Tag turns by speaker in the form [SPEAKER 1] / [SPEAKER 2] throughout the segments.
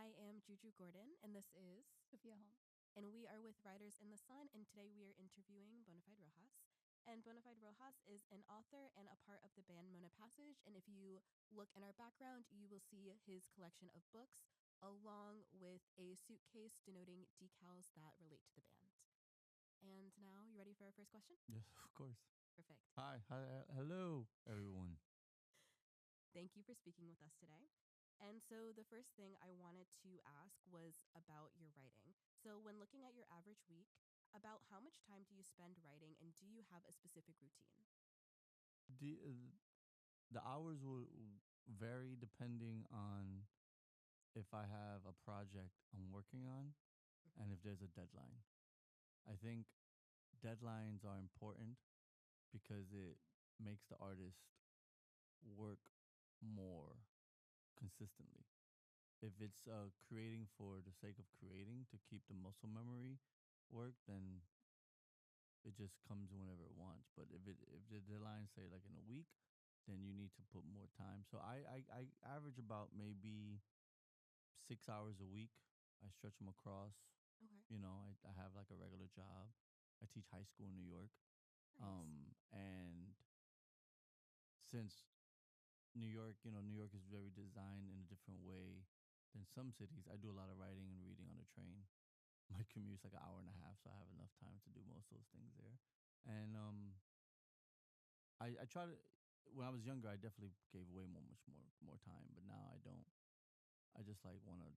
[SPEAKER 1] I am Juju Gordon, and this is,
[SPEAKER 2] Sophia Holmes.
[SPEAKER 1] and we are with Writers in the Sun, and today we are interviewing Bonafide Rojas. And Bonafide Rojas is an author and a part of the band Mona Passage. And if you look in our background, you will see his collection of books, along with a suitcase denoting decals that relate to the band. And now, you ready for our first question?
[SPEAKER 3] Yes, of course.
[SPEAKER 1] Perfect.
[SPEAKER 3] Hi, hello, everyone.
[SPEAKER 1] Thank you for speaking with us today. And so, the first thing I wanted to ask was about your writing. So, when looking at your average week, about how much time do you spend writing, and do you have a specific routine?
[SPEAKER 3] The hours will vary depending on if I have a project I'm working on and if there's a deadline. I think deadlines are important because it makes the artist work more consistently. If it's creating for the sake of creating to keep the muscle memory work, then it just comes whenever it wants. But if the deadline say like in a week, then you need to put more time. So I average about maybe 6 hours a week. I stretch them across.
[SPEAKER 1] Okay.
[SPEAKER 3] I have like a regular job. I teach high school in New York.
[SPEAKER 1] Nice.
[SPEAKER 3] And since New York is very designed in a different way than some cities. I do a lot of writing and reading on the train. My commute's like an hour and a half, so I have enough time to do most of those things there. And I try to. When I was younger, I definitely gave away much more time, but now I don't. I just like want to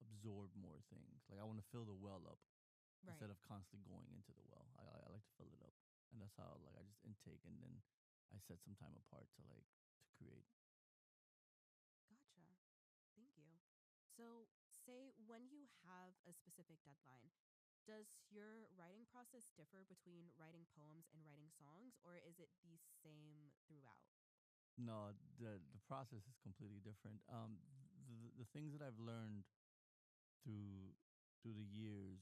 [SPEAKER 3] absorb more things. Like I want to fill the well up
[SPEAKER 1] Right.
[SPEAKER 3] instead of constantly going into the well. I like to fill it up, and that's how like I just intake, and then I set some time apart to create.
[SPEAKER 1] Gotcha. Thank you. So, say when you have a specific deadline, does your writing process differ between writing poems and writing songs, or is it the same throughout?
[SPEAKER 3] No, the process is completely different. The things that I've learned through through the years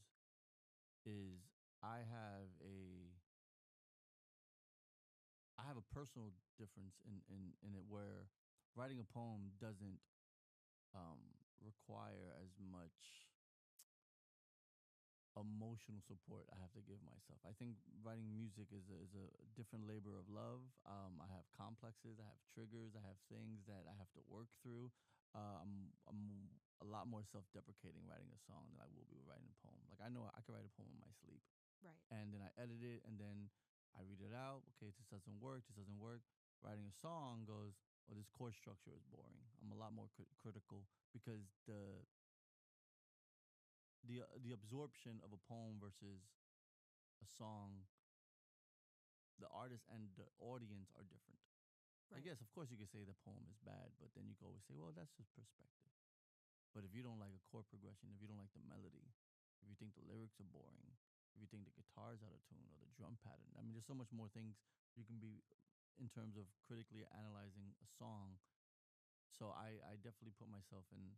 [SPEAKER 3] is I have a I have a personal difference in it where writing a poem doesn't require as much emotional support I have to give myself. I think writing music is a different labor of love. I have complexes, I have triggers, I have things that I have to work through. I'm a lot more self-deprecating writing a song than I will be writing a poem. Like I know I can write a poem in my sleep,
[SPEAKER 1] Right.
[SPEAKER 3] and then I edit it, and then I read it out. Okay, this doesn't work. This doesn't work. Writing a song goes, well, this chord structure is boring. I'm a lot more critical because the absorption of a poem versus a song, the artist and the audience are different. I
[SPEAKER 1] Right.
[SPEAKER 3] guess, of course, you could say the poem is bad, but then you could always say, well, that's just perspective. But if you don't like a chord progression, if you don't like the melody, if you think the lyrics are boring, if you think the guitar's out of tune or the drum pattern, I mean, there's so much more things you can be in terms of critically analyzing a song. So I definitely put myself in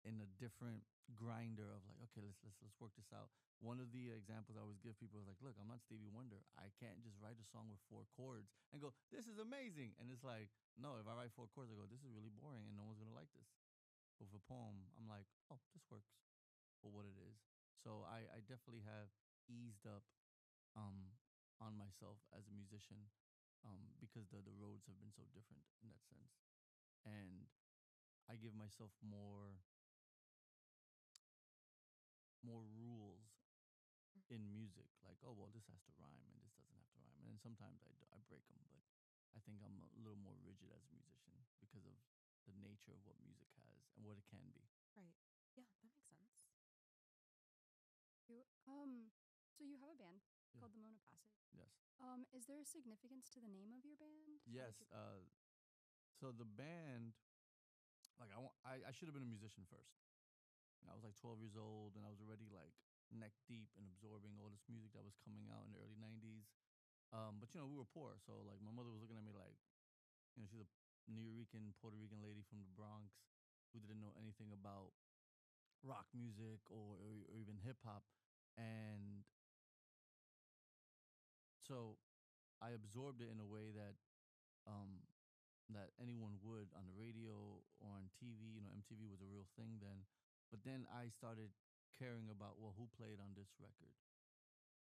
[SPEAKER 3] in a different grinder of like, okay, let's work this out. One of the examples I always give people is like, look, I'm not Stevie Wonder. I can't just write a song with four chords and go, this is amazing. And it's like, no, if I write four chords, I go, this is really boring and no one's gonna like this. But with a poem, I'm like, oh, this works for what it is. So I definitely have eased up um on myself as a musician because the roads have been so different in that sense. And I give myself more rules
[SPEAKER 1] Mm.
[SPEAKER 3] in music, like, oh well, this has to rhyme and this doesn't have to rhyme, and then sometimes I break them, but I think I'm a little more rigid as a musician because of the nature of what music has and what it can be.
[SPEAKER 1] Right. Yeah, that makes sense.
[SPEAKER 2] So you have a band
[SPEAKER 3] Yeah.
[SPEAKER 2] called the Mona Passage.
[SPEAKER 3] Yes.
[SPEAKER 2] Is there a significance to the name of your band? How did
[SPEAKER 3] Yes.
[SPEAKER 2] you?
[SPEAKER 3] So the band, like I should have been a musician first. I was like 12 years old and I was already like neck deep and absorbing all this music that was coming out in the early 90s. But we were poor, so like my mother was looking at me like, she's a New Rican, Puerto Rican lady from the Bronx who didn't know anything about rock music or even hip hop. And so I absorbed it in a way um, that anyone would on the radio or on TV, MTV was a real thing then. But then I started caring about, well, who played on this record?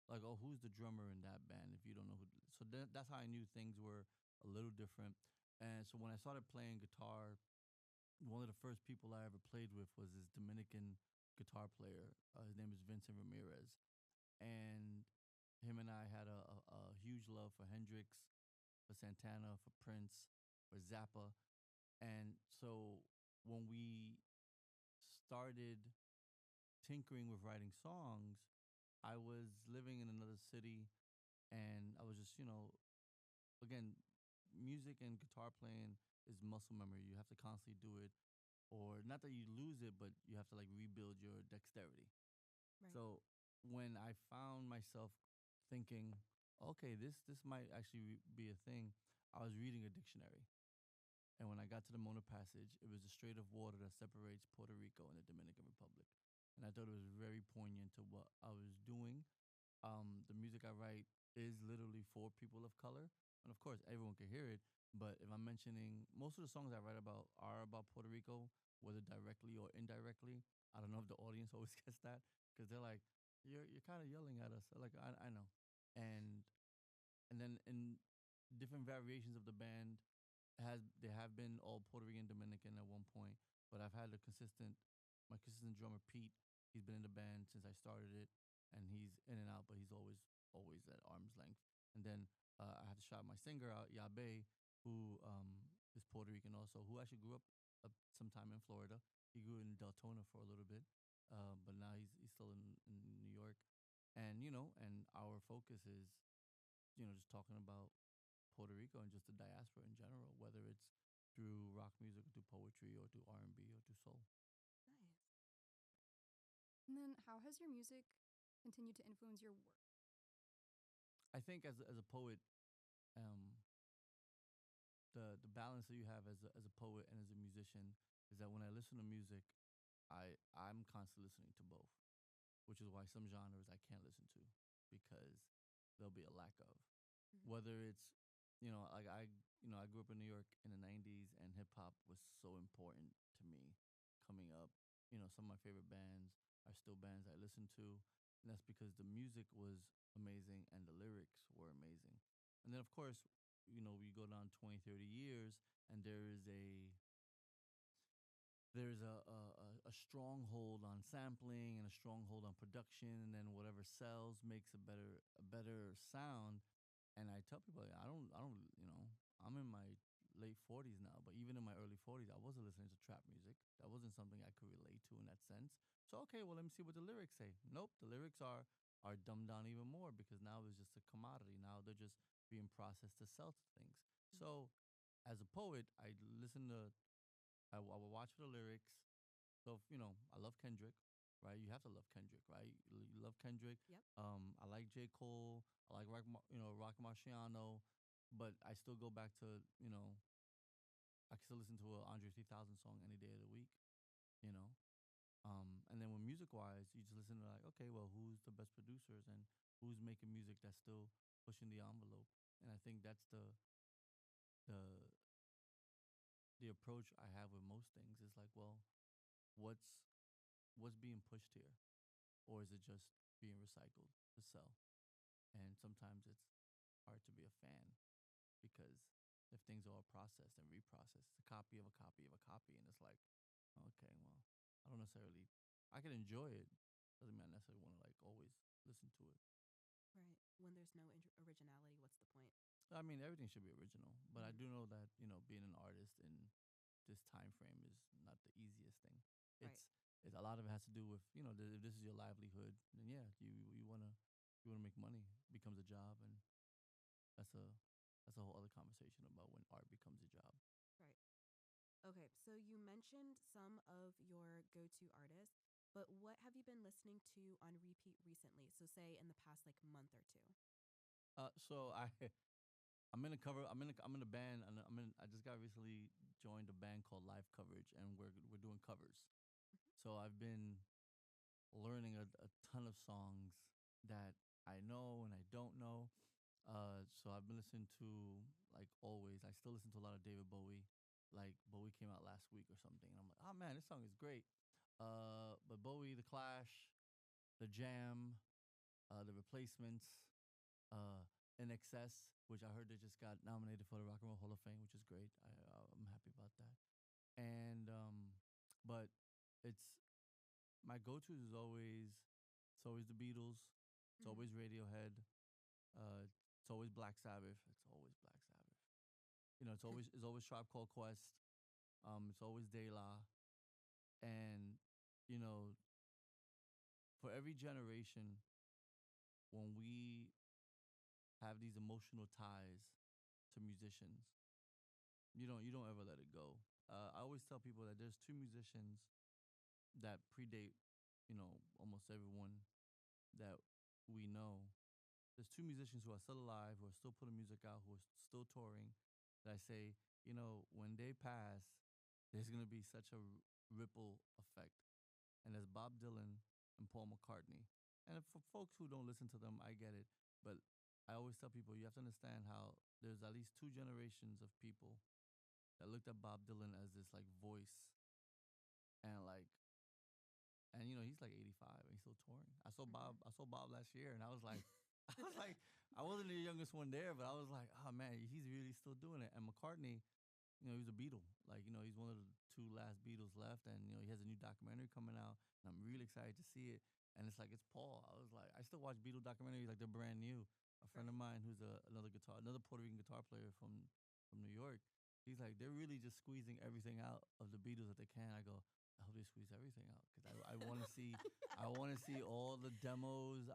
[SPEAKER 3] Like, oh, who's the drummer in that band? If you don't know who, so that's how I knew things were a little different. And so when I started playing guitar, one of the first people I ever played with was this Dominican guitar player. His name is Vincent Ramirez, and him and I had a huge love for Hendrix, for Santana, for Prince, for Zappa, and so when we started tinkering with writing songs, I was living in another city, and I was just, again, music and guitar playing is muscle memory. You have to constantly do it, or not that you lose it, but you have to like rebuild your dexterity.
[SPEAKER 1] Right.
[SPEAKER 3] So when I found myself thinking, okay, this might actually be a thing, I was reading a dictionary. And when I got to the Mona Passage, it was the Strait of Water that separates Puerto Rico and the Dominican Republic. And I thought it was very poignant to what I was doing. The music I write is literally for people of color. And of course, everyone can hear it. But if I'm mentioning, most of the songs I write about are about Puerto Rico, whether directly or indirectly. I don't know if the audience always gets that because they're like, you're kind of yelling at us. Like, I know. And and then in different variations of the band, they have been all Puerto Rican Dominican at one point, but I've had my consistent drummer Pete. He's been in the band since I started it, and he's in and out, but he's always at arm's length. And then I had to shout my singer out, Yabe, who is Puerto Rican also, who actually grew up sometime in Florida. He grew in Deltona for a little bit, but now he's still in New York. And and our focus is just talking about Puerto Rico and just the diaspora in general, whether it's through rock music, or through poetry, or through R&B, or through soul.
[SPEAKER 1] Nice.
[SPEAKER 2] And then, how has your music continued to influence your work?
[SPEAKER 3] I think as a poet, um, the balance that you have as a poet and as a musician is that when I listen to music, I'm constantly listening to both, which is why some genres I can't listen to because there'll be a lack of.
[SPEAKER 1] Mhm.
[SPEAKER 3] Whether it's like I grew up in New York in the 90s, and hip hop was so important to me coming up. Some of my favorite bands are still bands I listen to, and that's because the music was amazing and the lyrics were amazing. And then of course, we go down 20, 30 years, and there's a stronghold on sampling and a stronghold on production, and then whatever sells makes a better sound. And I tell people, I'm in my late 40s now, but even in my early 40s, I wasn't listening to trap music. That wasn't something I could relate to in that sense. So okay, well, let me see what the lyrics say. Nope, the lyrics are dumbed down even more because now it's just a commodity. Now they're just being processed to sell to things.
[SPEAKER 1] Mhm.
[SPEAKER 3] So as a poet, I will watch for the lyrics. So I love Kendrick, right? You have to love Kendrick, right? You love Kendrick.
[SPEAKER 1] Yep.
[SPEAKER 3] I like J. Cole. I like Rock Marciano, but I still go back to I can still listen to a Andre 3000 song any day of the week, you know. And then when music wise, you just listen to like, okay, well, who's the best producers and who's making music that's still pushing the envelope? And I think that's the the approach I have with most things is like, well, what's what's being pushed here, or is it just being recycled to sell? And sometimes it's hard to be a fan because if things are all processed and reprocessed, it's a copy of a copy of a copy, and it's like, okay, well, I don't necessarily, I can enjoy it. Doesn't mean I necessarily want to like always listen to it.
[SPEAKER 1] Right. When there's no originality, what's the point?
[SPEAKER 3] I mean, everything should be original, but I
[SPEAKER 1] Mhm.
[SPEAKER 3] do know that being an artist in this time frame is not the easiest thing.
[SPEAKER 1] Right.
[SPEAKER 3] It's a lot of it has to do with if this is your livelihood, then yeah, you wanna make money, becomes a job, and that's a that's a whole other conversation about when art becomes a job.
[SPEAKER 1] Right. Okay, so you mentioned some of your go-to artists, but what have you been listening to on repeat recently? So say in the past like month or two.
[SPEAKER 3] So I'm in a cover. I'm in a band, and I just got recently joined a band called Live Coverage, and we're doing covers. So I've been learning a ton of songs that I know and I don't know. So I've been listening to, like always, I still listen to a lot of David Bowie. like Bowie came out last week or something, and I'm like, oh man, this song is great. But Bowie, The Clash, The Jam, The Replacements, uh, In Excess, which I heard they just got nominated for the Rock and Roll Hall of Fame, which is great. I'm happy about that. And but it's my go-tos is always it's always the Beatles, it's
[SPEAKER 1] Mm-hmm.
[SPEAKER 3] always Radiohead, it's always Black Sabbath, it's always Black Sabbath. You know, it's always Tribe Called Quest, it's always De La, and you know, for every generation, when we have these emotional ties to musicians, you don't ever let it go. I always tell people that there's two musicians that predate, almost everyone that we know. There's two musicians who are still alive, who are still putting music out, who are still touring. That I say, when they pass, there's gonna be such a ripple effect. And there's Bob Dylan and Paul McCartney. And for folks who don't listen to them, I get it. But I always tell people you have to understand how there's at least two generations of people that looked at Bob Dylan as this like voice and he's like 85 and he's still touring. I saw Bob last year and I was like I was like I wasn't the youngest one there, but I was like, oh man, he's really still doing it. And McCartney, he was a Beatle. Like, he's one of the two last Beatles left, and he has a new documentary coming out, and I'm really excited to see it. And it's like it's Paul. I was like, I still watch Beatle documentaries like they're brand new. A friend of
[SPEAKER 1] Right.
[SPEAKER 3] mine who's another Puerto Rican guitar player from New York, he's like, they're really just squeezing everything out of the Beatles that they can. I go, I hope they squeeze everything out because I want to see all the demos.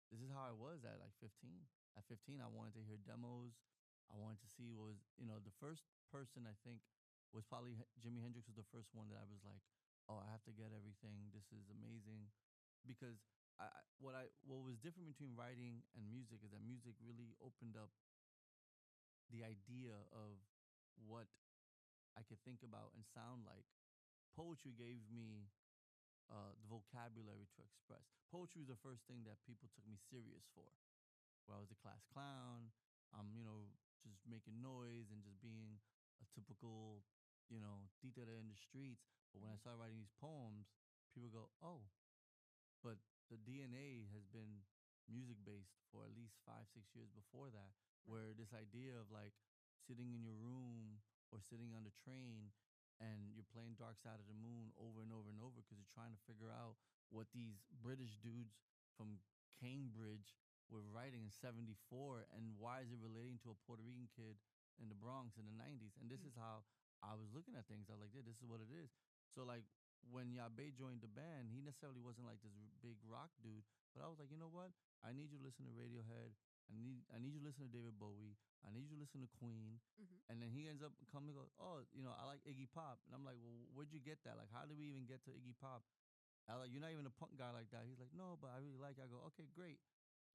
[SPEAKER 3] This is how I was at like 15. At 15, I wanted to hear demos. I wanted to see what was, the first person I think was probably Jimi Hendrix was the first one that I was like, oh, I have to get everything. This is amazing, because what was different between writing and music is that music really opened up the idea of what I could think about and sound like. Poetry gave me the vocabulary to express. Poetry was the first thing that people took me serious for. Where I was a class clown. Just making noise and just being a typical, títere in the streets. But when I
[SPEAKER 1] Mm-hmm.
[SPEAKER 3] started writing these poems, people go, oh, but the DNA has been music based for at least 5, 6 years before that,
[SPEAKER 1] Right.
[SPEAKER 3] where this idea of like sitting in your room or sitting on the train and you're playing Dark Side of the Moon over and over and over because you're trying to figure out what these British dudes from Cambridge were writing in 74 and why is it relating to a Puerto Rican kid in the Bronx in the 90s. And this
[SPEAKER 1] Mm-hmm.
[SPEAKER 3] is how I was looking at things. I was like, yeah, this is what it is. So like when Yabe joined the band, he necessarily wasn't like this big rock dude. But I was like, you know what? I need you to listen to Radiohead. I need you to listen to David Bowie. I need you to listen to Queen.
[SPEAKER 1] Mm-hmm.
[SPEAKER 3] And then he ends up coming and goes, oh, I like Iggy Pop. And I'm like, well, where'd you get that? Like, how did we even get to Iggy Pop? I was like, you're not even a punk guy like that. He's like, no, but I really like it. I go, okay, great.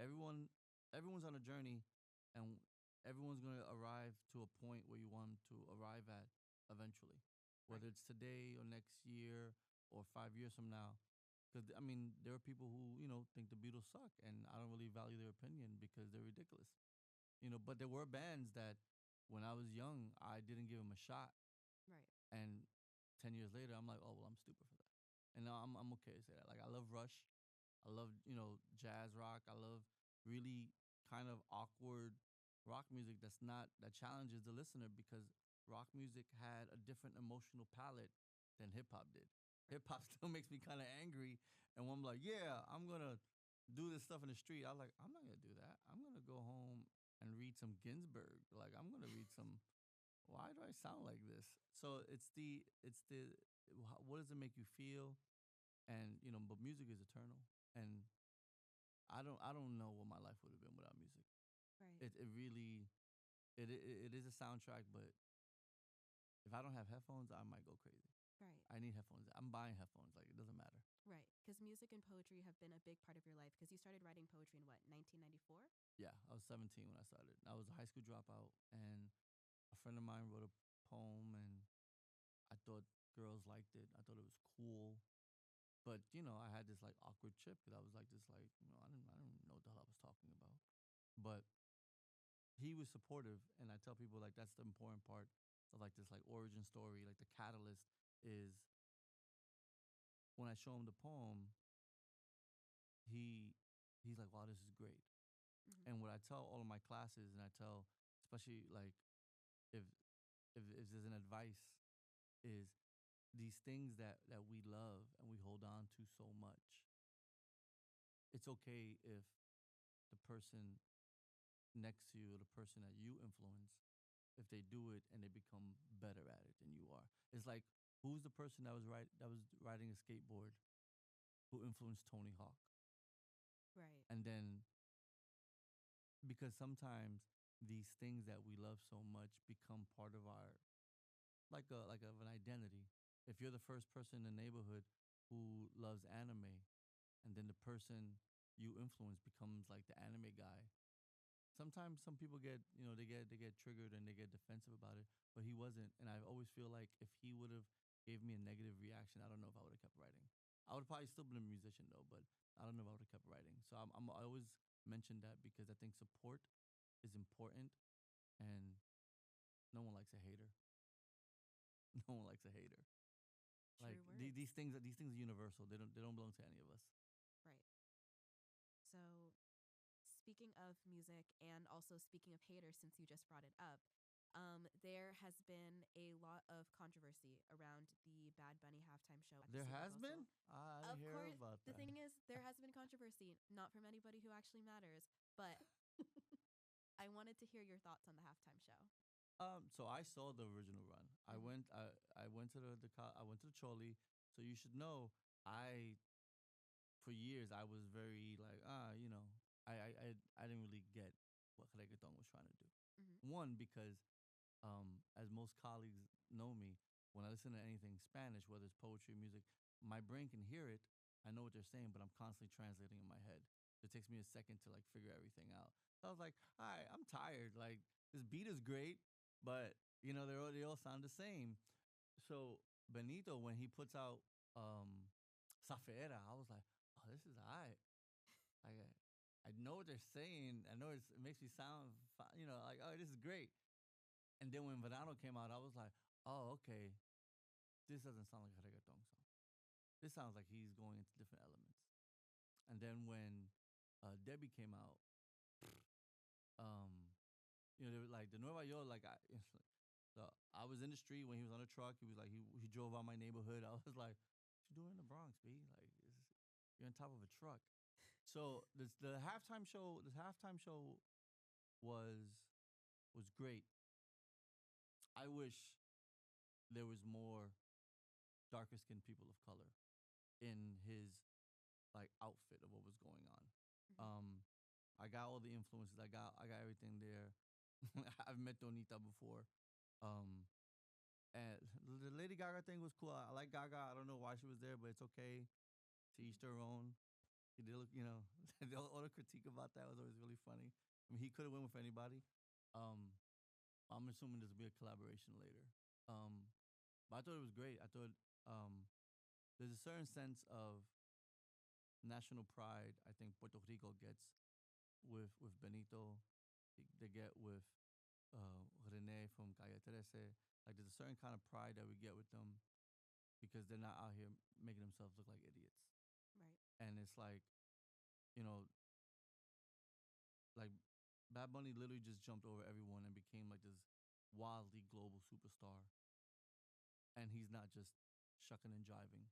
[SPEAKER 3] Everyone, everyone's on a journey, and everyone's gonna arrive to a point where you want them to arrive at eventually,
[SPEAKER 1] Right.
[SPEAKER 3] whether it's today or next year or 5 years from now. Because I mean, there are people who think the Beatles suck, and I don't really value their opinion because they're ridiculous. But there were bands that when I was young, I didn't give them a shot,
[SPEAKER 1] Right.
[SPEAKER 3] and 10 years later, I'm like, oh well, I'm stupid for that, and now I'm okay to say that. Like I love Rush, I love jazz rock, I love really kind of awkward rock music that challenges the listener because rock music had a different emotional palette than hip hop did.
[SPEAKER 1] Right.
[SPEAKER 3] Hip hop still makes me kind of angry, and when I'm like, yeah, I'm gonna do this stuff in the street, I'm like, I'm not gonna do that. I'm gonna go home and read some Ginsberg. Like I'm gonna read some. Why do I sound like this? So it's the what does it make you feel? And but music is eternal, and I don't know what my life would have been without music.
[SPEAKER 1] Right.
[SPEAKER 3] It really it is a soundtrack, but if I don't have headphones, I might go crazy.
[SPEAKER 1] Right.
[SPEAKER 3] I need headphones. I'm buying headphones. Like it doesn't matter.
[SPEAKER 1] Right. Because music and poetry have been a big part of your life because you started writing poetry in what, 1994?
[SPEAKER 3] Yeah, I was 17 when I started. I was a high school dropout, and a friend of mine wrote a poem, and I thought girls liked it. I thought it was cool. But I had this like awkward chip because I was like this like I didn't know what the hell I was talking about. But he was supportive, and I tell people like that's the important part. of like this like origin story. Like the catalyst is when I show him the poem, he he's like, wow, this is great.
[SPEAKER 1] Mm-hmm.
[SPEAKER 3] And what I tell all of my classes, and I tell especially like if if there's an advice is these things that we love and we hold on to so much. It's okay if the person next to you or the person that you influence, if they do it and they become better at it than you are. It's like who's the person that was riding a skateboard who influenced Tony Hawk?
[SPEAKER 1] Right.
[SPEAKER 3] And then because sometimes these things that we love so much become part of our like of an identity. If you're the first person in the neighborhood who loves anime, and then the person you influence becomes like the anime guy. Sometimes some people get, they get triggered and they get defensive about it, but he wasn't. And I always feel like if he would have gave me a negative reaction, I don't know if I would have kept writing. I would probably still been a musician though, but I don't know if I would have kept writing. So I always mention that because I think support is important, and no one likes a hater. No one likes a hater. Like
[SPEAKER 1] True words.
[SPEAKER 3] these things are universal. They don't belong to any of us.
[SPEAKER 1] Right. So, speaking of music and also speaking of haters, since you just brought it up, there has been a lot of controversy around the Bad Bunny halftime show at the
[SPEAKER 3] There
[SPEAKER 1] Super
[SPEAKER 3] has
[SPEAKER 1] Bowl.
[SPEAKER 3] been. I didn't
[SPEAKER 1] Of
[SPEAKER 3] hear
[SPEAKER 1] course,
[SPEAKER 3] about
[SPEAKER 1] the
[SPEAKER 3] that.
[SPEAKER 1] thing is, there has been controversy, not from anybody who actually matters, but I wanted to hear your thoughts on the halftime show.
[SPEAKER 3] So I saw the original run.
[SPEAKER 1] Mhm.
[SPEAKER 3] I went to I went to the Choli. So you should know, I for years I was very like I didn't really get what reggaeton was trying to do.
[SPEAKER 1] Mhm.
[SPEAKER 3] One, because as most colleagues know me, when I listen to anything Spanish, whether it's poetry, music, my brain can hear it. I know what they're saying, but I'm constantly translating in my head. It takes me a second to like figure everything out. So I was like, all right, I'm tired. Like this beat is great, but they all sound the same. So Benito, when he puts out Safera, I was like, oh, this is alright. Like I know what they're saying. I know it makes me sound, like, oh, this is great. And then when Verano came out, I was like, oh, okay, this doesn't sound like a reggaeton song. This sounds like he's going into different elements. And then when Debbie came out, um, they were like the Nueva York, like so I was in the street when he was on the truck. He was like he drove out my neighborhood. I was like, what you doing in the Bronx, B? Like you're on top of a truck. So this halftime show was was great. I wish there was more darker skinned people of color in his like outfit of what was going on.
[SPEAKER 1] Mhm.
[SPEAKER 3] Um, I got all the influences. I got everything there. I've met Donita before. Um, and the Lady Gaga thing was cool. I like Gaga. I don't know why she was there, but it's okay. To each their own. He did look, all the critique about that was always really funny. I mean, he could have went with anybody. Um, I'm assuming this will be a collaboration later. Um, but I thought it was great. I thought there's a certain sense of national pride I think Puerto Rico gets with Benito. They get with Rene from Calle 13. Like there's a certain kind of pride that we get with them because they're not out here making themselves look like idiots.
[SPEAKER 1] Right.
[SPEAKER 3] And it's you know, like Bad Bunny literally just jumped over everyone and became like this wildly global superstar. And he's not just shucking and jiving,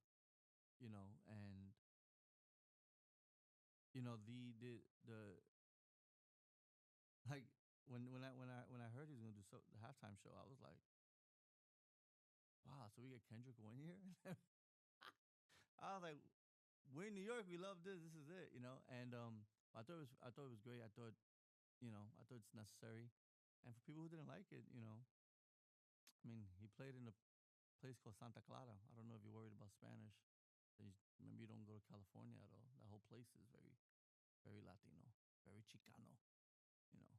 [SPEAKER 3] and the like when I heard he was gonna do the halftime show, I was like, wow, so we get Kendrick 1 year. I was like, we're in New York, we love this. This is it. And I thought it was great. I thought it's necessary. And for people who didn't like it, I mean, he played in a place called Santa Clara. I don't know if you're worried about Spanish. Maybe you don't go to California at all. That whole place is very, very Latino, very Chicano, you know.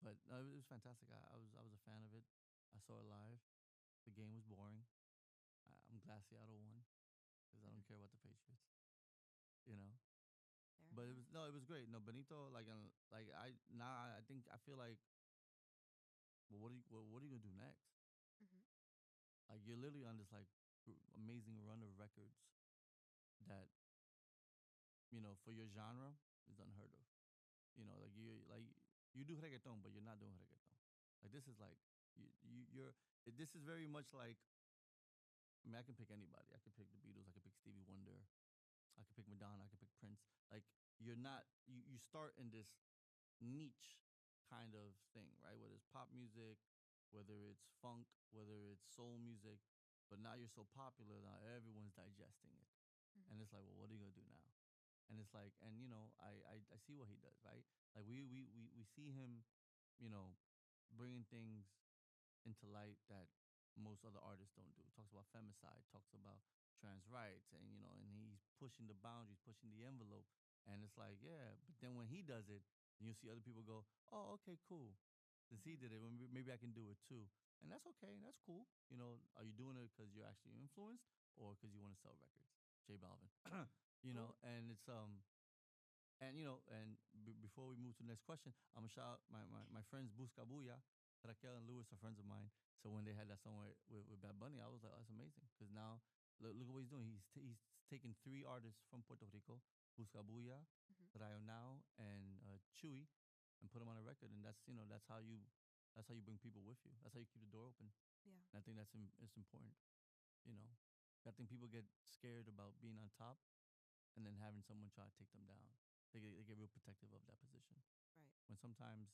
[SPEAKER 3] But no, it was fantastic. I was a fan of it. I saw it live. The game was boring. I'm glad Seattle won because I
[SPEAKER 1] Mhm.
[SPEAKER 3] don't care about the Patriots, you know.
[SPEAKER 1] Fair
[SPEAKER 3] But
[SPEAKER 1] enough.
[SPEAKER 3] it was great. No, Benito, like I now I think I feel like, well, what are you gonna do next?
[SPEAKER 1] Mm-hmm.
[SPEAKER 3] Like you're literally on this like amazing run of records that for your genre is unheard of. You do reggaeton, but you're not doing reggaeton. Like this is like you're. This is very much like. I mean, I can pick anybody. I could pick the Beatles. I could pick Stevie Wonder. I could pick Madonna. I could pick Prince. Like you're not. You start in this niche kind of thing, right? Whether it's pop music, whether it's funk, whether it's soul music, but now you're so popular now everyone's digesting it,
[SPEAKER 1] Mm-hmm.
[SPEAKER 3] and it's like, well, what are you gonna do now? And it's like, and I see what he does, right? Like we see him, you know, bringing things into light that most other artists don't do. Talks about femicide, talks about trans rights, and he's pushing the boundaries, pushing the envelope. And it's like, yeah, but then when he does it, and you see other people go, oh, okay, cool. Since he
[SPEAKER 1] Mm-hmm.
[SPEAKER 3] did it, maybe I can do it too. And that's okay. That's cool. Are you doing it because you're actually influenced or because you want to sell records? J Balvin.
[SPEAKER 1] Cool.
[SPEAKER 3] And it's before we move to the next question, I'm gonna shout out my friends Buscabuya, Raquel and Lewis are friends of mine. So when they had that song with Bad Bunny, I was like, oh, that's amazing. Because now look what he's doing. He's taken three artists from Puerto Rico, Buscabuya,
[SPEAKER 1] Mm-hmm.
[SPEAKER 3] Rayo Now, and Chewy, and put them on a record. And that's how you bring people with you. That's how you keep the door open.
[SPEAKER 1] Yeah.
[SPEAKER 3] And I think it's important. You know, I think people get scared about being on top and then having someone try to take them down. They get real protective of that position.
[SPEAKER 1] Right.
[SPEAKER 3] When sometimes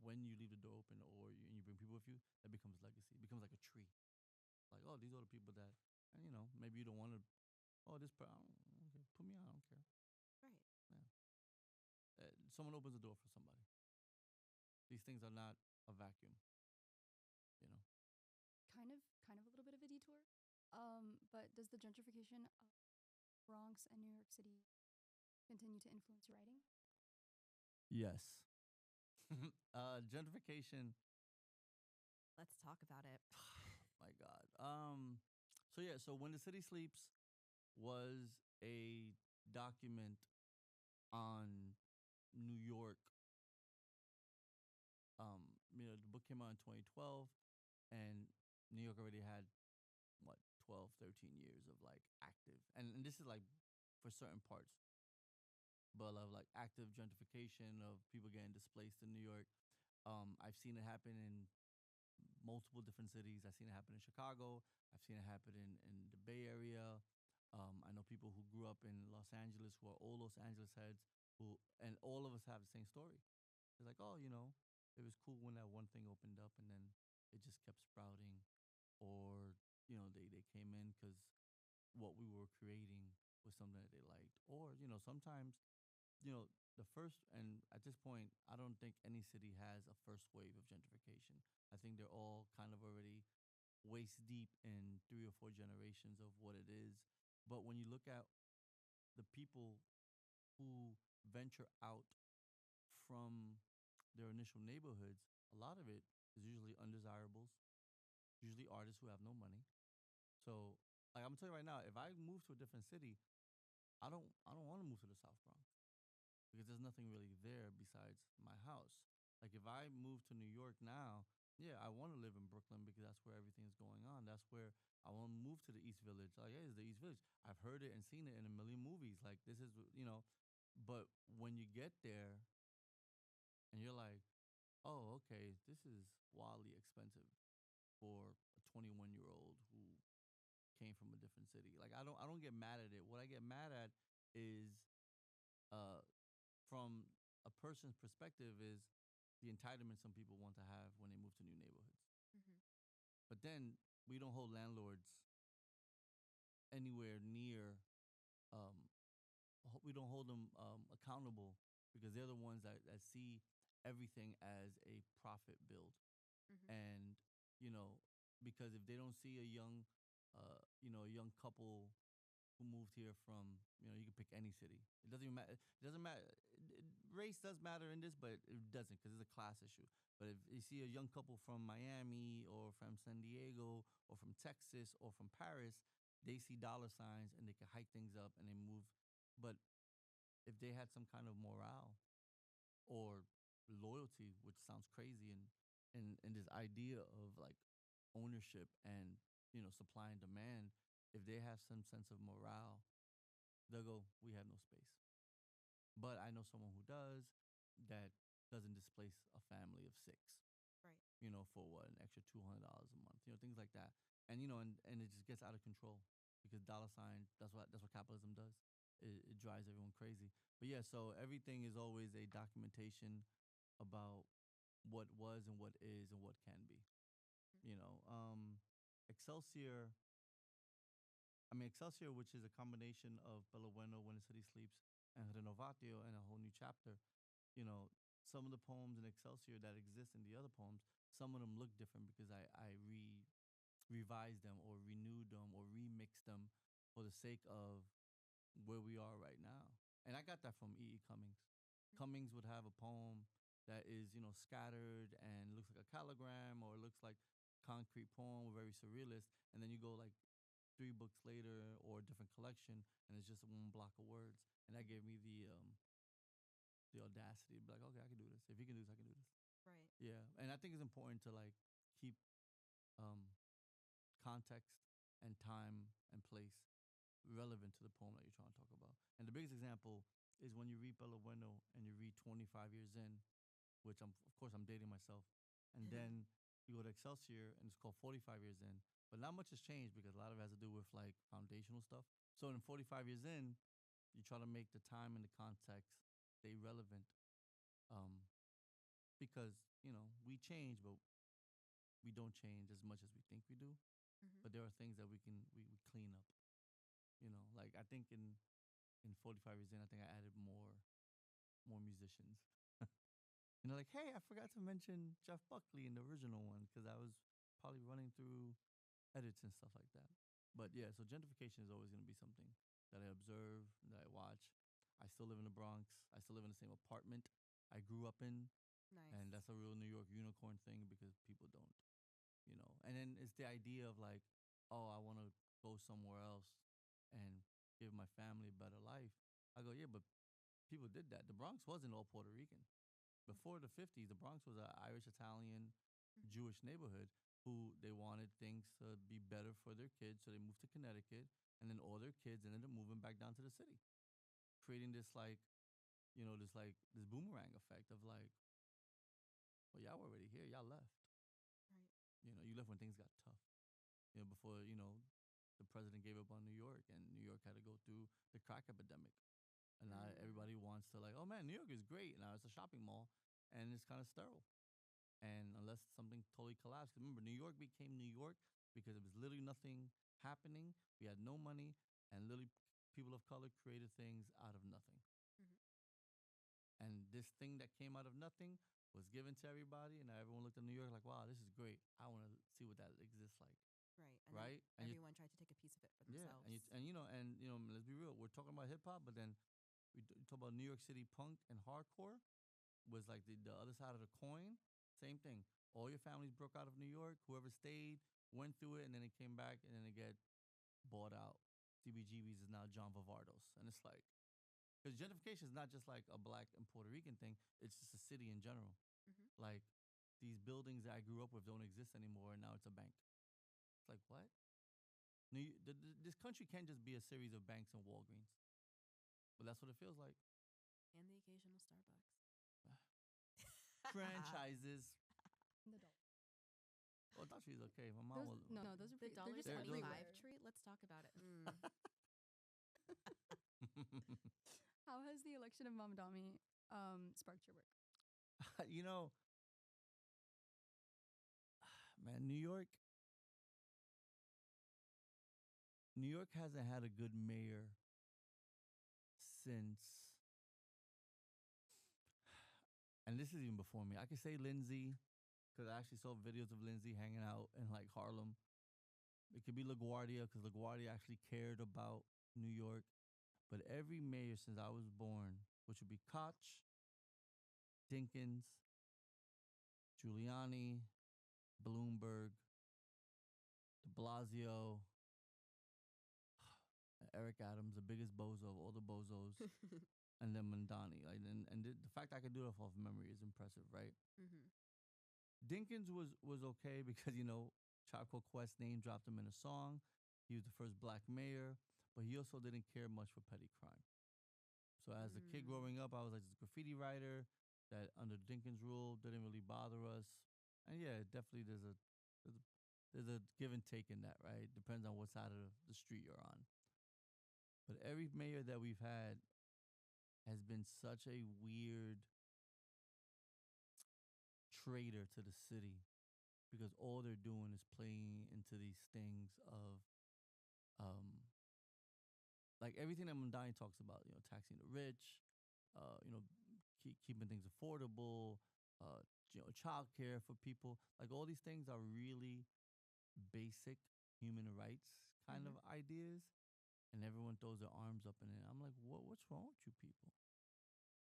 [SPEAKER 3] when you leave the door open and you bring people with you, that becomes legacy. It becomes like a tree. Like, oh, these are the people that, and maybe you don't want to. Oh, okay, put me on. I don't care.
[SPEAKER 1] Right.
[SPEAKER 3] Yeah. Someone opens the door for somebody. These things are not a vacuum. You know.
[SPEAKER 2] Kind of a little bit of a detour. But does the gentrification of Bronx and New York City continue to influence your writing?
[SPEAKER 3] Yes. Gentrification.
[SPEAKER 1] Let's talk about it.
[SPEAKER 3] My God. So yeah. So when the city sleeps was a document on New York. The book came out in 2012, and New York already had what 12, 13 years of like active, and this is like for certain parts, but of like active gentrification of people getting displaced in New York. I've seen it happen in multiple different cities. I've seen it happen in Chicago. I've seen it happen in the Bay Area. I know people who grew up in Los Angeles who are all Los Angeles heads and all of us have the same story. It's like, oh, it was cool when that one thing opened up and then it just kept sprouting. Or, they came in because what we were creating was something that they liked. Or, sometimes, the first, and at this point, I don't think any city has a first wave of gentrification. I think they're all kind of already waist deep in 3 or 4 generations of what it is. But when you look at the people who venture out from their initial neighborhoods, a lot of it is usually undesirables, usually artists who have no money. So, like I'm gonna tell you right now, if I move to a different city, I don't want to move to the South Bronx because there's nothing really there besides my house. Like if I move to New York now, yeah, I want to live in Brooklyn because that's where everything's going on. That's where I want to move to the East Village. Like, yeah, it's the East Village. I've heard it and seen it in a million movies. Like this is, but when you get there and you're like, oh, okay, this is wildly expensive for a 21-year-old who came from a different city. Like I don't get mad at it. What I get mad at is uh from a person's perspective is the entitlement some people want to have when they move to new neighborhoods.
[SPEAKER 1] Mm-hmm.
[SPEAKER 3] But then we don't hold landlords anywhere near um we don't hold them accountable because they're the ones that see everything as a profit build.
[SPEAKER 1] Mm-hmm.
[SPEAKER 3] And you know because if they don't see a young couple who moved here from you can pick any city. It doesn't even matter. It doesn't matter. Race does matter in this, but it doesn't because it's a class issue. But if you see a young couple from Miami or from San Diego or from Texas or from Paris, they see dollar signs and they can hike things up and they move. But if they had some kind of morale or loyalty, which sounds crazy, and this idea of like ownership and supply and demand, if they have some sense of morale, they'll go, we have no space. But I know someone who does, that doesn't displace a family of six,
[SPEAKER 1] Right.
[SPEAKER 3] for what, an extra $200 a month, things like that. And and it just gets out of control because dollar sign, that's what capitalism does. It drives everyone crazy. But yeah, so everything is always a documentation about what was and what is and what can be. You know, Excelsior. I mean, Excelsior, which is a combination of Bello Bueno, When the City Sleeps, and Renovatio, and a whole new chapter. You know, some of the poems in Excelsior that exist in the other poems, some of them look different because I revised them or renewed them or remixed them for the sake of where we are right now. And I got that from E. E. Cummings. Cummings would have a poem that is, scattered and looks like a calligram or looks like concrete poem or very surrealist. And then you go like 3 books later or a different collection and it's just one block of words. And that gave me the audacity to be like, okay, I can do this. If you can do this, I can do this.
[SPEAKER 1] Right.
[SPEAKER 3] Yeah. And I think it's important to like keep um, context and time and place relevant to the poem that you're trying to talk about. And the biggest example is when you read Bello Bueno and you read 25 years in, which of course I'm dating myself, and then you go to Excelsior and it's called 45 years in. But not much has changed because a lot of it has to do with like foundational stuff. So in 45 years in, you try to make the time and the context stay relevant, um, because we change, but we don't change as much as we think we do.
[SPEAKER 1] Mm-hmm.
[SPEAKER 3] But there are things that we clean up. Like I think in 45 years in, I think I added more musicians. Like, hey, I forgot to mention Jeff Buckley in the original one because I was probably running through edits and stuff like that. But yeah, so gentrification is always going to be something that I observe, that I watch. I still live in the Bronx. I still live in the same apartment I grew up in.
[SPEAKER 1] Nice.
[SPEAKER 3] And that's a real New York unicorn thing because people don't, And then it's the idea of like, oh, I want to go somewhere else and give my family a better life. I go, yeah, but people did that. The Bronx wasn't all Puerto Rican. Before the 50s, the Bronx was an Irish, Italian, Jewish neighborhood who they wanted things to be better for their kids. So they moved to Connecticut, and then all their kids ended up moving back down to the city, creating this like, this boomerang effect of like, well, y'all were already here. Y'all left.
[SPEAKER 1] Right.
[SPEAKER 3] You left when things got tough. Before, the president gave up on New York and New York had to go through the crack epidemic. And now everybody wants to like, oh man, New York is great. Now it's a shopping mall and it's kind of sterile. And unless something totally collapsed, remember, New York became New York because it was literally nothing happening. We had no money and literally people of color created things out of nothing.
[SPEAKER 1] Mm-hmm.
[SPEAKER 3] And this thing that came out of nothing was given to everybody, and everyone looked at New York like, wow, this is great. I want to see what that exists like.
[SPEAKER 1] Right. And
[SPEAKER 3] right?
[SPEAKER 1] And everyone tried to take a piece of it for
[SPEAKER 3] Yeah,
[SPEAKER 1] themselves.
[SPEAKER 3] let's be real. We're talking about hip hop, but then we talk about New York City punk and hardcore was like the other side of the coin. Same thing. All your families broke out of New York. Whoever stayed went through it, and then it came back, and then they get bought out. CBGB's is now John Vivardos, and it's like, because gentrification is not just like a black and Puerto Rican thing. It's just a city in general.
[SPEAKER 1] Mm-hmm.
[SPEAKER 3] Like these buildings that I grew up with don't exist anymore, and now it's a bank. It's like what? This country can't just be a series of banks and Walgreens, but that's what it feels like.
[SPEAKER 1] And the occasional Starbucks.
[SPEAKER 3] Franchises.
[SPEAKER 2] The dollar.
[SPEAKER 3] Well, Dollar Tree's okay. My mom was.
[SPEAKER 2] No, those are
[SPEAKER 1] The
[SPEAKER 2] they're just
[SPEAKER 1] $1.25
[SPEAKER 2] everywhere.
[SPEAKER 1] treat. Let's talk about it.
[SPEAKER 2] How has the election of Mamdani sparked your work?
[SPEAKER 3] you know, man, New York hasn't had a good mayor since, and this is even before me. I could say Lindsay, because I actually saw videos of Lindsay hanging out in like Harlem. It could be LaGuardia, because LaGuardia actually cared about New York. But every mayor since I was born, which would be Koch, Dinkins, Giuliani, Bloomberg, de Blasio, Eric Adams, the biggest bozo of all the bozos, and then Mandani. Like, and the fact I could do it off memory is impressive, right?
[SPEAKER 1] Mm-hmm.
[SPEAKER 3] Dinkins was okay because Tribe Called Quest name dropped him in a song. He was the first black mayor, but he also didn't care much for petty crime. So as a kid growing up, I was like this graffiti writer that under Dinkins rule didn't really bother us. And yeah, definitely there's a there's a give and take in that, right? Depends on what side of the street you're on. But every mayor that we've had has been such a weird traitor to the city because all they're doing is playing into these things of um like everything that Mundani talks about, taxing the rich, you know, keeping things affordable, uh, childcare for people. Like all these things are really basic human rights kind of ideas, and everyone throws their arms up in it. I'm like, what's wrong with you people?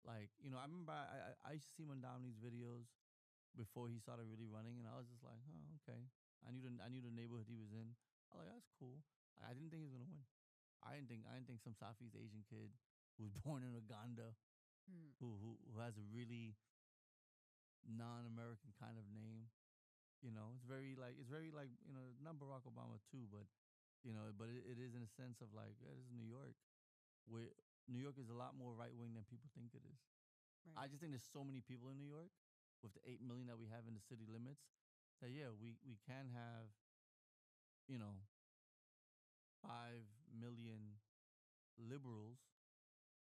[SPEAKER 3] Like, I remember I used to see Mundani's videos before he started really running, and I was just like, oh, okay. I knew the neighborhood he was in. I was like, that's cool. I didn't think he was gonna win. I didn't think some Southeast Asian kid who was born in Uganda,
[SPEAKER 1] Mm.
[SPEAKER 3] who has a really non-American kind of name. It's very like not Barack Obama too, but it is in a sense of like, yeah, this is New York, where New York is a lot more right wing than people think it is.
[SPEAKER 1] Right.
[SPEAKER 3] I just think there's so many people in New York with the 8 million that we have in the city limits that yeah, we can have, you know, 5 million liberals,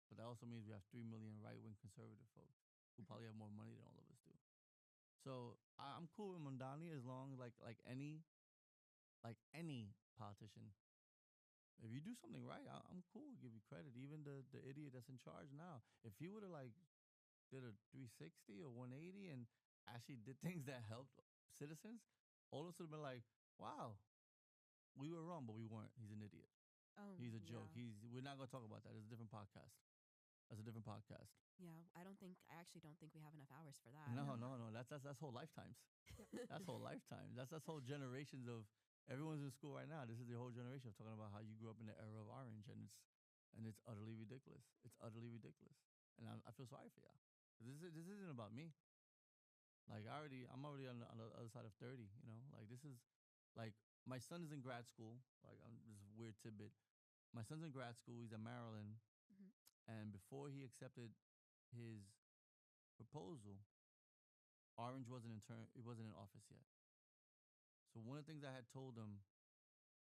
[SPEAKER 3] but that also means we have 3 million right wing conservative folks who probably have more money than all of us do. So I'm cool with Mondani as long as like any politician. If you do something right, I'm cool. Give you credit. Even the idiot that's in charge now, if he would have like did a 360 or 180 and actually did things that helped citizens, all of us would have been like, wow, we were wrong, but we weren't. He's an idiot.
[SPEAKER 1] Oh,
[SPEAKER 3] He's a
[SPEAKER 1] yeah.
[SPEAKER 3] joke. We're not gonna talk about that. It's a different podcast. That's a different podcast.
[SPEAKER 1] Yeah, I actually don't think we have enough hours for that.
[SPEAKER 3] No. That's whole lifetimes. That's whole lifetimes. That's whole generations of everyone's in school right now. This is the whole generation of talking about how you grew up in the era of orange, and it's utterly ridiculous. It's utterly ridiculous, and I feel sorry for y'all. This isn't about me. Like I'm already on the other side of 30. Like this is like my son is in grad school. Like this is a weird tidbit. My son's in grad school. He's at Maryland,
[SPEAKER 1] Mhm.
[SPEAKER 3] and before he accepted his proposal, Orange wasn't in turn. It wasn't in office yet. So one of the things I had told him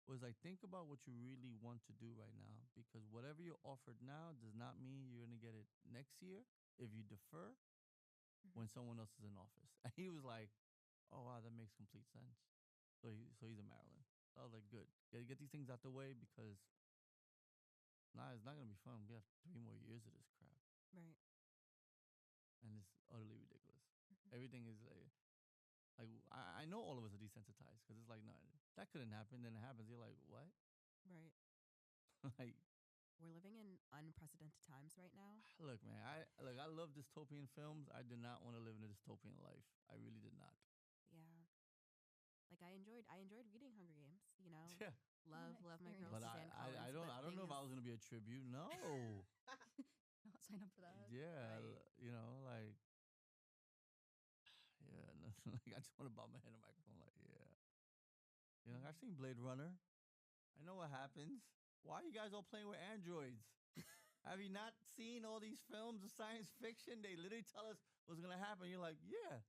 [SPEAKER 3] was like, think about what you really want to do right now, because whatever you're offered now does not mean you're gonna get it next year if you defer when someone else is in office. And he was like, oh wow, that makes complete sense. So he's in Maryland. So I was like, good. Get these things out the way because it's not gonna be fun. We have 3 more years of this crap,
[SPEAKER 1] Right.
[SPEAKER 3] and it's utterly ridiculous.
[SPEAKER 1] Mhm.
[SPEAKER 3] Everything is like I know all of us are desensitized because it's like, no, that couldn't happen. Then it happens. You're like, what?
[SPEAKER 1] Right.
[SPEAKER 3] Like,
[SPEAKER 1] We're living in unprecedented times right now.
[SPEAKER 3] look, man. I love dystopian films. I did not want to live in a dystopian life. I really did not.
[SPEAKER 1] Yeah. Like I enjoyed reading Hunger Games,
[SPEAKER 3] Yeah,
[SPEAKER 1] Love my girl
[SPEAKER 3] but
[SPEAKER 2] Experience.
[SPEAKER 1] Suzanne Collins.
[SPEAKER 3] I don't
[SPEAKER 1] but
[SPEAKER 3] know if I was
[SPEAKER 1] things-
[SPEAKER 3] gonna be a tribute. No.
[SPEAKER 2] Not sign up for that.
[SPEAKER 3] Yeah,
[SPEAKER 1] Right.
[SPEAKER 3] like yeah. No, like I just want to bob my head in the microphone. Like yeah. I've seen Blade Runner. I know what happens. Why are you guys all playing with androids? Have you not seen all these films of science fiction? They literally tell us what's gonna happen. You're like, yeah,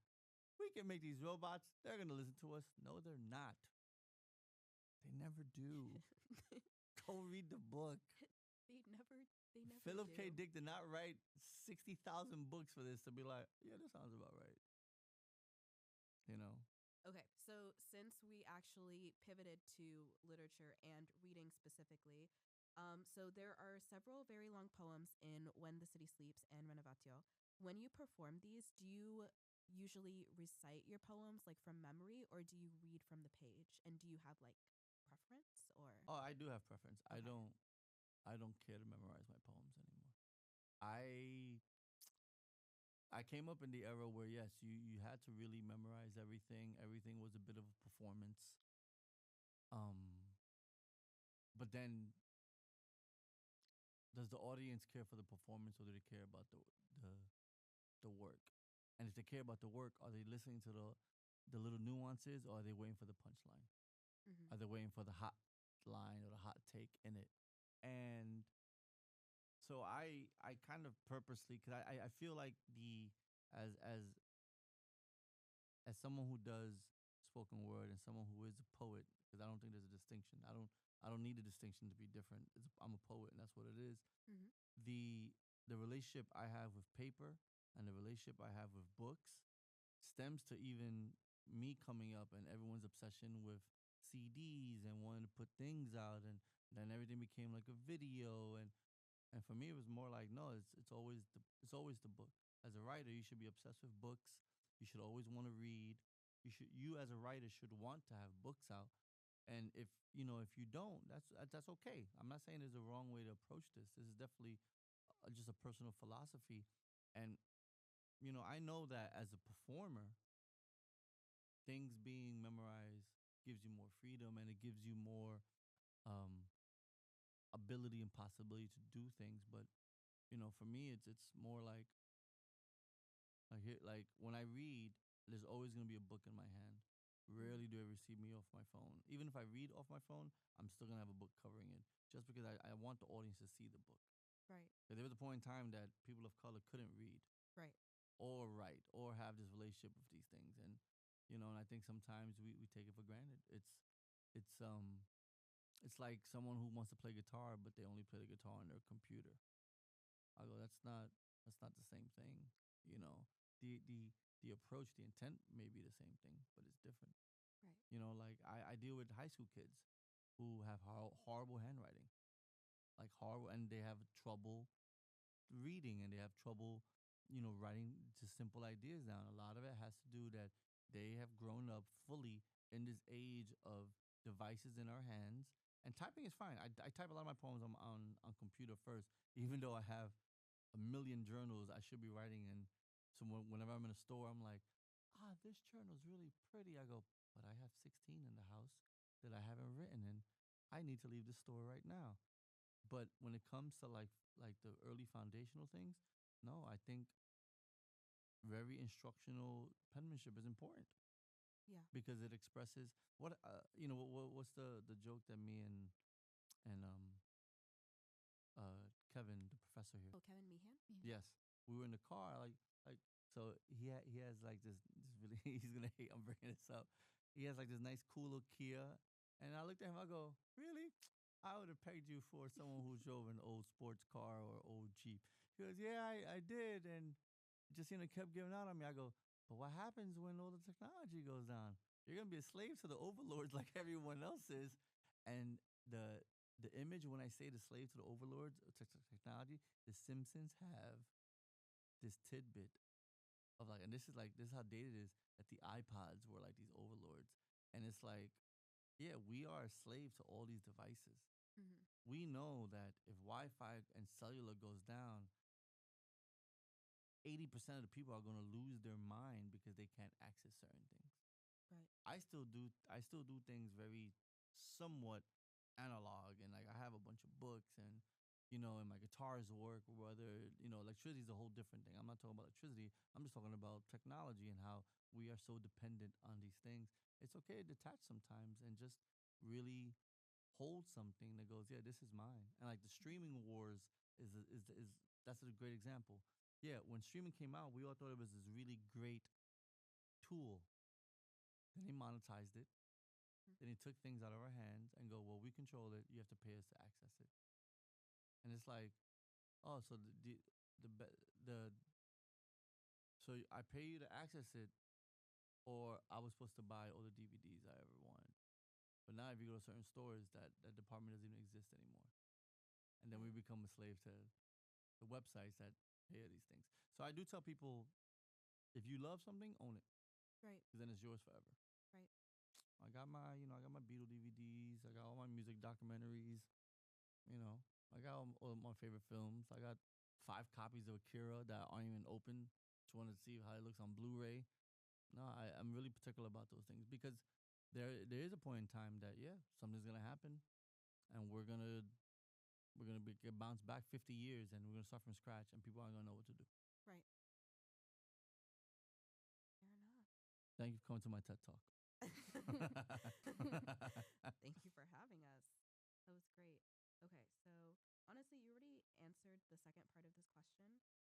[SPEAKER 3] we can make these robots. They're gonna listen to us. No, they're not. They never do. Go read the book.
[SPEAKER 1] they never
[SPEAKER 3] Philip K.
[SPEAKER 1] do.
[SPEAKER 3] Dick did not write 60,000 books for this to be like, yeah, this sounds about right.
[SPEAKER 1] Okay, so since we actually pivoted to literature and reading specifically, so there are several very long poems in When the City Sleeps and Renovatio. When you perform these, do you usually recite your poems like from memory, or do you read from the page? And do you have like preference or?
[SPEAKER 3] Oh, I do have preference. I
[SPEAKER 1] Okay.
[SPEAKER 3] don't. I don't care to memorize my poems anymore. I I came up in the era where yes, you had to really memorize everything. Everything was a bit of a performance. Um, but then does the audience care for the performance or do they care about the work? And if they care about the work, are they listening to the little nuances, or are they waiting for the punchline?
[SPEAKER 1] Mm-hmm.
[SPEAKER 3] Are they waiting for the hot line or the hot take in it? And so I kind of purposely, because I feel like the as as as someone who does spoken word and someone who is a poet, because I don't think there's a distinction. I don't need a distinction to be different. I'm a poet, and that's what it is.
[SPEAKER 1] Mm-hmm.
[SPEAKER 3] The relationship I have with paper and the relationship I have with books stems to even me coming up and everyone's obsession with CDs and wanting to put things out, and then everything became like a video. And for me it was more like, no, it's always the book. As a writer, you should be obsessed with books. You should always want to read. You as a writer should want to have books out. And if you don't, that's okay. I'm not saying there's a wrong way to approach this. This is definitely just a personal philosophy. And I know that as a performer, things being memorized gives you more freedom, and it gives you more um, ability and possibility to do things. But for me, it's more like when I read, there's always gonna be a book in my hand.
[SPEAKER 1] Mm-hmm.
[SPEAKER 3] Rarely do I ever see me off my phone. Even if I read off my phone, I'm still gonna have a book covering it, just because I want the audience to see the book.
[SPEAKER 1] Right.
[SPEAKER 3] There was a point in time that people of color couldn't read
[SPEAKER 1] Right.
[SPEAKER 3] or write or have this relationship with these things, and I think sometimes we take it for granted. It's like someone who wants to play guitar, but they only play the guitar on their computer. I go, that's not the same thing. You know, the approach, the intent may be the same thing, but it's different.
[SPEAKER 1] Right.
[SPEAKER 3] Like I deal with high school kids who have horrible handwriting, like horrible, and they have trouble reading, and they have trouble, writing just simple ideas down. A lot of it has to do that they have grown up fully in this age of devices in our hands. And typing is fine. I type a lot of my poems on computer first, even though I have a million journals I should be writing in. So whenever I'm in a store, I'm like, this journal's really pretty. I go, but I have 16 in the house that I haven't written in. I need to leave the store right now. But when it comes to like the early foundational things, no, I think very instructional penmanship is important
[SPEAKER 1] Yeah.
[SPEAKER 3] because it expresses what's the joke that me and Kevin, the professor here.
[SPEAKER 1] Oh, Kevin Meehan.
[SPEAKER 3] Yes, we were in the car, like so he has like this really he's gonna hate I'm bringing this up. He has like this nice cool little Kia, and I looked at him. I go, really? I would have pegged you for someone who drove an old sports car or old Jeep. He goes, yeah, I did, and just kept giving out on me. I go, but what happens when all the technology goes down? You're gonna be a slave to the overlords like everyone else is, and the image when I say the slave to the overlords of technology, the Simpsons have this tidbit of like, and this is how dated it is, that the iPods were like these overlords, and it's like, yeah, we are a slave to all these devices.
[SPEAKER 1] Mm-hmm.
[SPEAKER 3] We know that if Wi-Fi and cellular goes down, 80% of the people are going to lose their mind because they can't access certain things.
[SPEAKER 1] Right.
[SPEAKER 3] I still do things very somewhat analog, and like I have a bunch of books, and my guitars work, whether electricity is a whole different thing. I'm not talking about electricity. I'm just talking about technology and how we are so dependent on these things. It's okay to detach sometimes and just really hold something that goes, yeah, this is mine. And like the streaming wars is that's a great example. Yeah, when streaming came out, we all thought it was this really great tool. Then they monetized it.
[SPEAKER 1] Mm-hmm.
[SPEAKER 3] Then they took things out of our hands and go, well, we control it. You have to pay us to access it. And it's like, oh, so the be- the so I pay you to access it, or I was supposed to buy all the DVDs I ever wanted. But now, if you go to certain stores, that department doesn't even exist anymore, and then we
[SPEAKER 1] Right.
[SPEAKER 3] become a slave to the websites that pay these things. So I do tell people, if you love something, own it,
[SPEAKER 1] Right.
[SPEAKER 3] because then it's yours forever.
[SPEAKER 1] Right.
[SPEAKER 3] I got my Beatle DVDs. I got all my music documentaries. You know, I got all my favorite films. I got 5 copies of Akira that aren't even open. Just wanted to see how it looks on Blu-ray. No, I'm really particular about those things because there is a point in time that, yeah, something's gonna happen, and we're gonna get bounced back 50 years, and we're gonna start from scratch, and people aren't gonna know what to do.
[SPEAKER 1] Right. Fair enough.
[SPEAKER 3] Thank you for coming to my TED Talk.
[SPEAKER 1] Thank you for having us. That was great. Okay, so honestly, you already answered the second part of this question.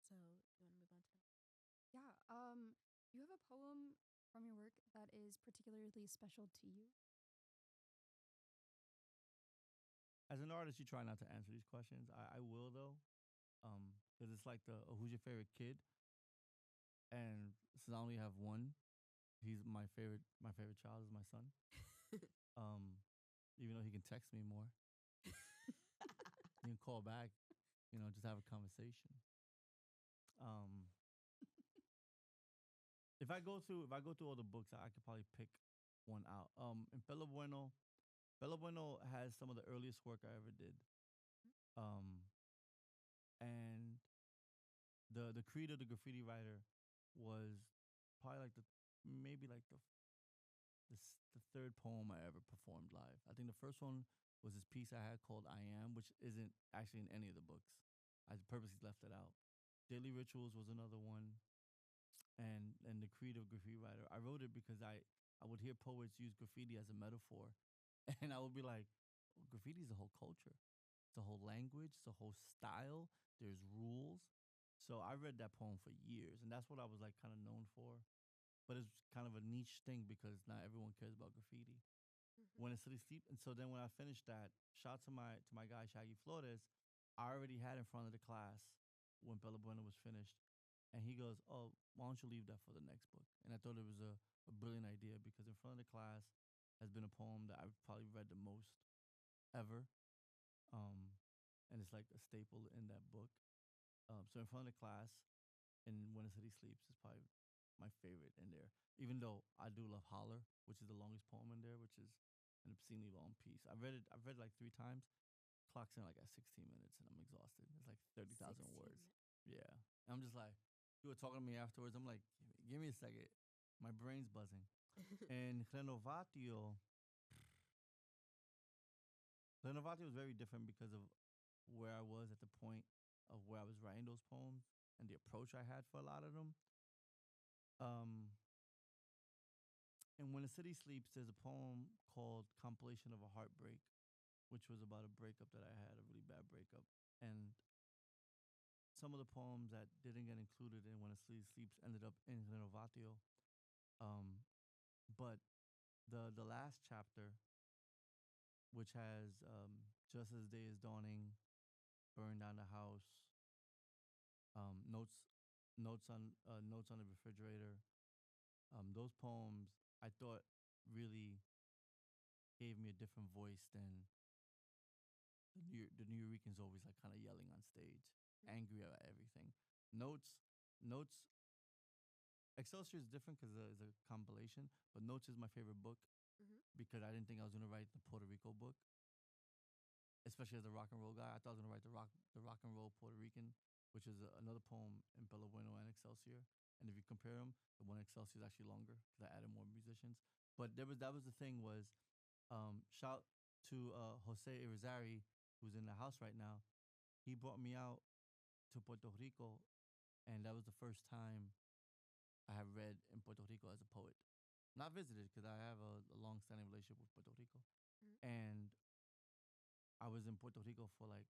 [SPEAKER 1] So you want to move on to the
[SPEAKER 2] Yeah. You have a poem from your work that is particularly special to you?
[SPEAKER 3] As an artist, you try not to answer these questions. I will though, because it's like the who's your favorite kid, and since I only have one, he's my favorite. My favorite child is my son. Um, even though he can text me more, he can call back. Just have a conversation. Um, if I go through all the books, I could probably pick one out. In Pelo Bueno has some of the earliest work I ever did. Um, and the creed of the graffiti writer was probably like the third poem I ever performed live. I think the first one was this piece I had called "I Am," which isn't actually in any of the books. I purposely left it out. Daily Rituals was another one, and the creed of graffiti writer. I wrote it because I would hear poets use graffiti as a metaphor, and I would be like, graffiti is a whole culture. It's a whole language. It's a whole style. There's rules. So I read that poem for years, and that's what I was like kind of known for. But it's kind of a niche thing because not everyone cares about graffiti. When a city sleep, and so then when I finished that, shout to my guy Shaggy Flores, I already had in front of the class when Bella Buena was finished, and he goes, "Oh, why don't you leave that for the next book?" And I thought it was a brilliant idea because in front of the class has been a poem that I've probably read the most ever, um, and it's like a staple in that book. So in front of the class, and When a City Sleeps is probably my favorite in there. Even though I do love Holler, which is the longest poem in there, which is an obscenely long piece. I've read it like 3 times. Clocks in like at 16 minutes, and I'm exhausted. It's like 30,000 words.
[SPEAKER 1] 16
[SPEAKER 3] Yeah, and I'm just like, you were talking to me afterwards. I'm like, give me a second. My brain's buzzing.
[SPEAKER 1] minutes.
[SPEAKER 3] And Renovatio was very different because of where I was at the point of where I was writing those poems and the approach I had for a lot of them. Um, and When a City Sleeps, there's a poem called Compilation of a Heartbreak, which was about a breakup that I had, a really bad breakup. And some of the poems that didn't get included in When a City Sleeps ended up in Renovatio. Um, but the last chapter, which has Just as Day is Dawning, Burn Down the House, notes notes on the refrigerator. Those poems I thought really gave me a different voice than the New Yorkers always like kind of yelling on stage, angry at everything. Notes Notes Excelsior is different because it's a compilation, but Notes is my favorite book
[SPEAKER 1] Mhm.
[SPEAKER 3] because I didn't think I was gonna write the Puerto Rico book, especially as a rock and roll guy. I thought I was gonna write the rock and roll Puerto Rican, which is another poem in Bella Bueno and Excelsior. And if you compare them, the one in Excelsior is actually longer because I added more musicians. But that was the thing was, shout to Jose Irizarry, who's in the house right now. He brought me out to Puerto Rico, and that was the first time I have read in Puerto Rico as a poet. Not visited because I have a long-standing relationship with Puerto Rico,
[SPEAKER 1] Mhm.
[SPEAKER 3] and I was in Puerto Rico for like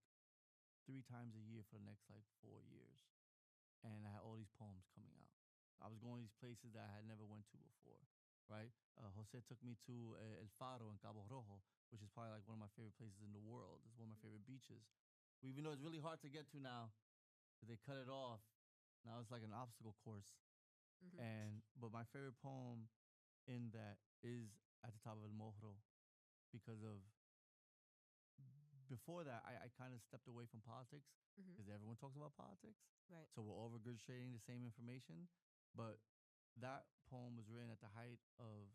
[SPEAKER 3] 3 times a year for the next like 4 years, and I had all these poems coming out. I was going to these places that I had never went to before, right? Jose took me to El Faro in Cabo Rojo, which is probably like one of my favorite places in the world. It's one of my favorite beaches. Even though it's really hard to get to now, because they cut it off. Now it's like an obstacle course.
[SPEAKER 1] Mhm.
[SPEAKER 3] But my favorite poem in that is at the top of El Mojro because of before that I kind of stepped away from politics
[SPEAKER 1] Mhm.
[SPEAKER 3] because everyone talks about politics.
[SPEAKER 1] Right.
[SPEAKER 3] So we're all regurgitating the same information. But that poem was written at the height of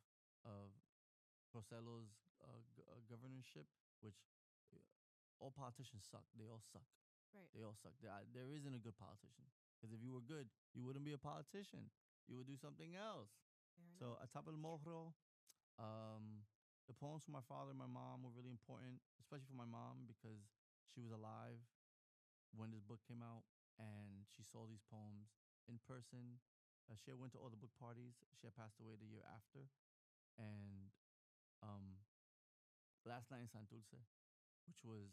[SPEAKER 3] Rosello's governorship, which uh, all politicians suck. They all suck.
[SPEAKER 1] Right.
[SPEAKER 3] They all suck. There isn't a good politician because if you were good, you wouldn't be a politician. You would do something else.
[SPEAKER 1] Fair
[SPEAKER 3] So
[SPEAKER 1] enough.
[SPEAKER 3] Atap el Mojro, the poems from my father and my mom were really important, especially for my mom because she was alive when this book came out and she saw these poems in person. She had went to all the book parties. She had passed away the year after, and um, last night in Santurce, which was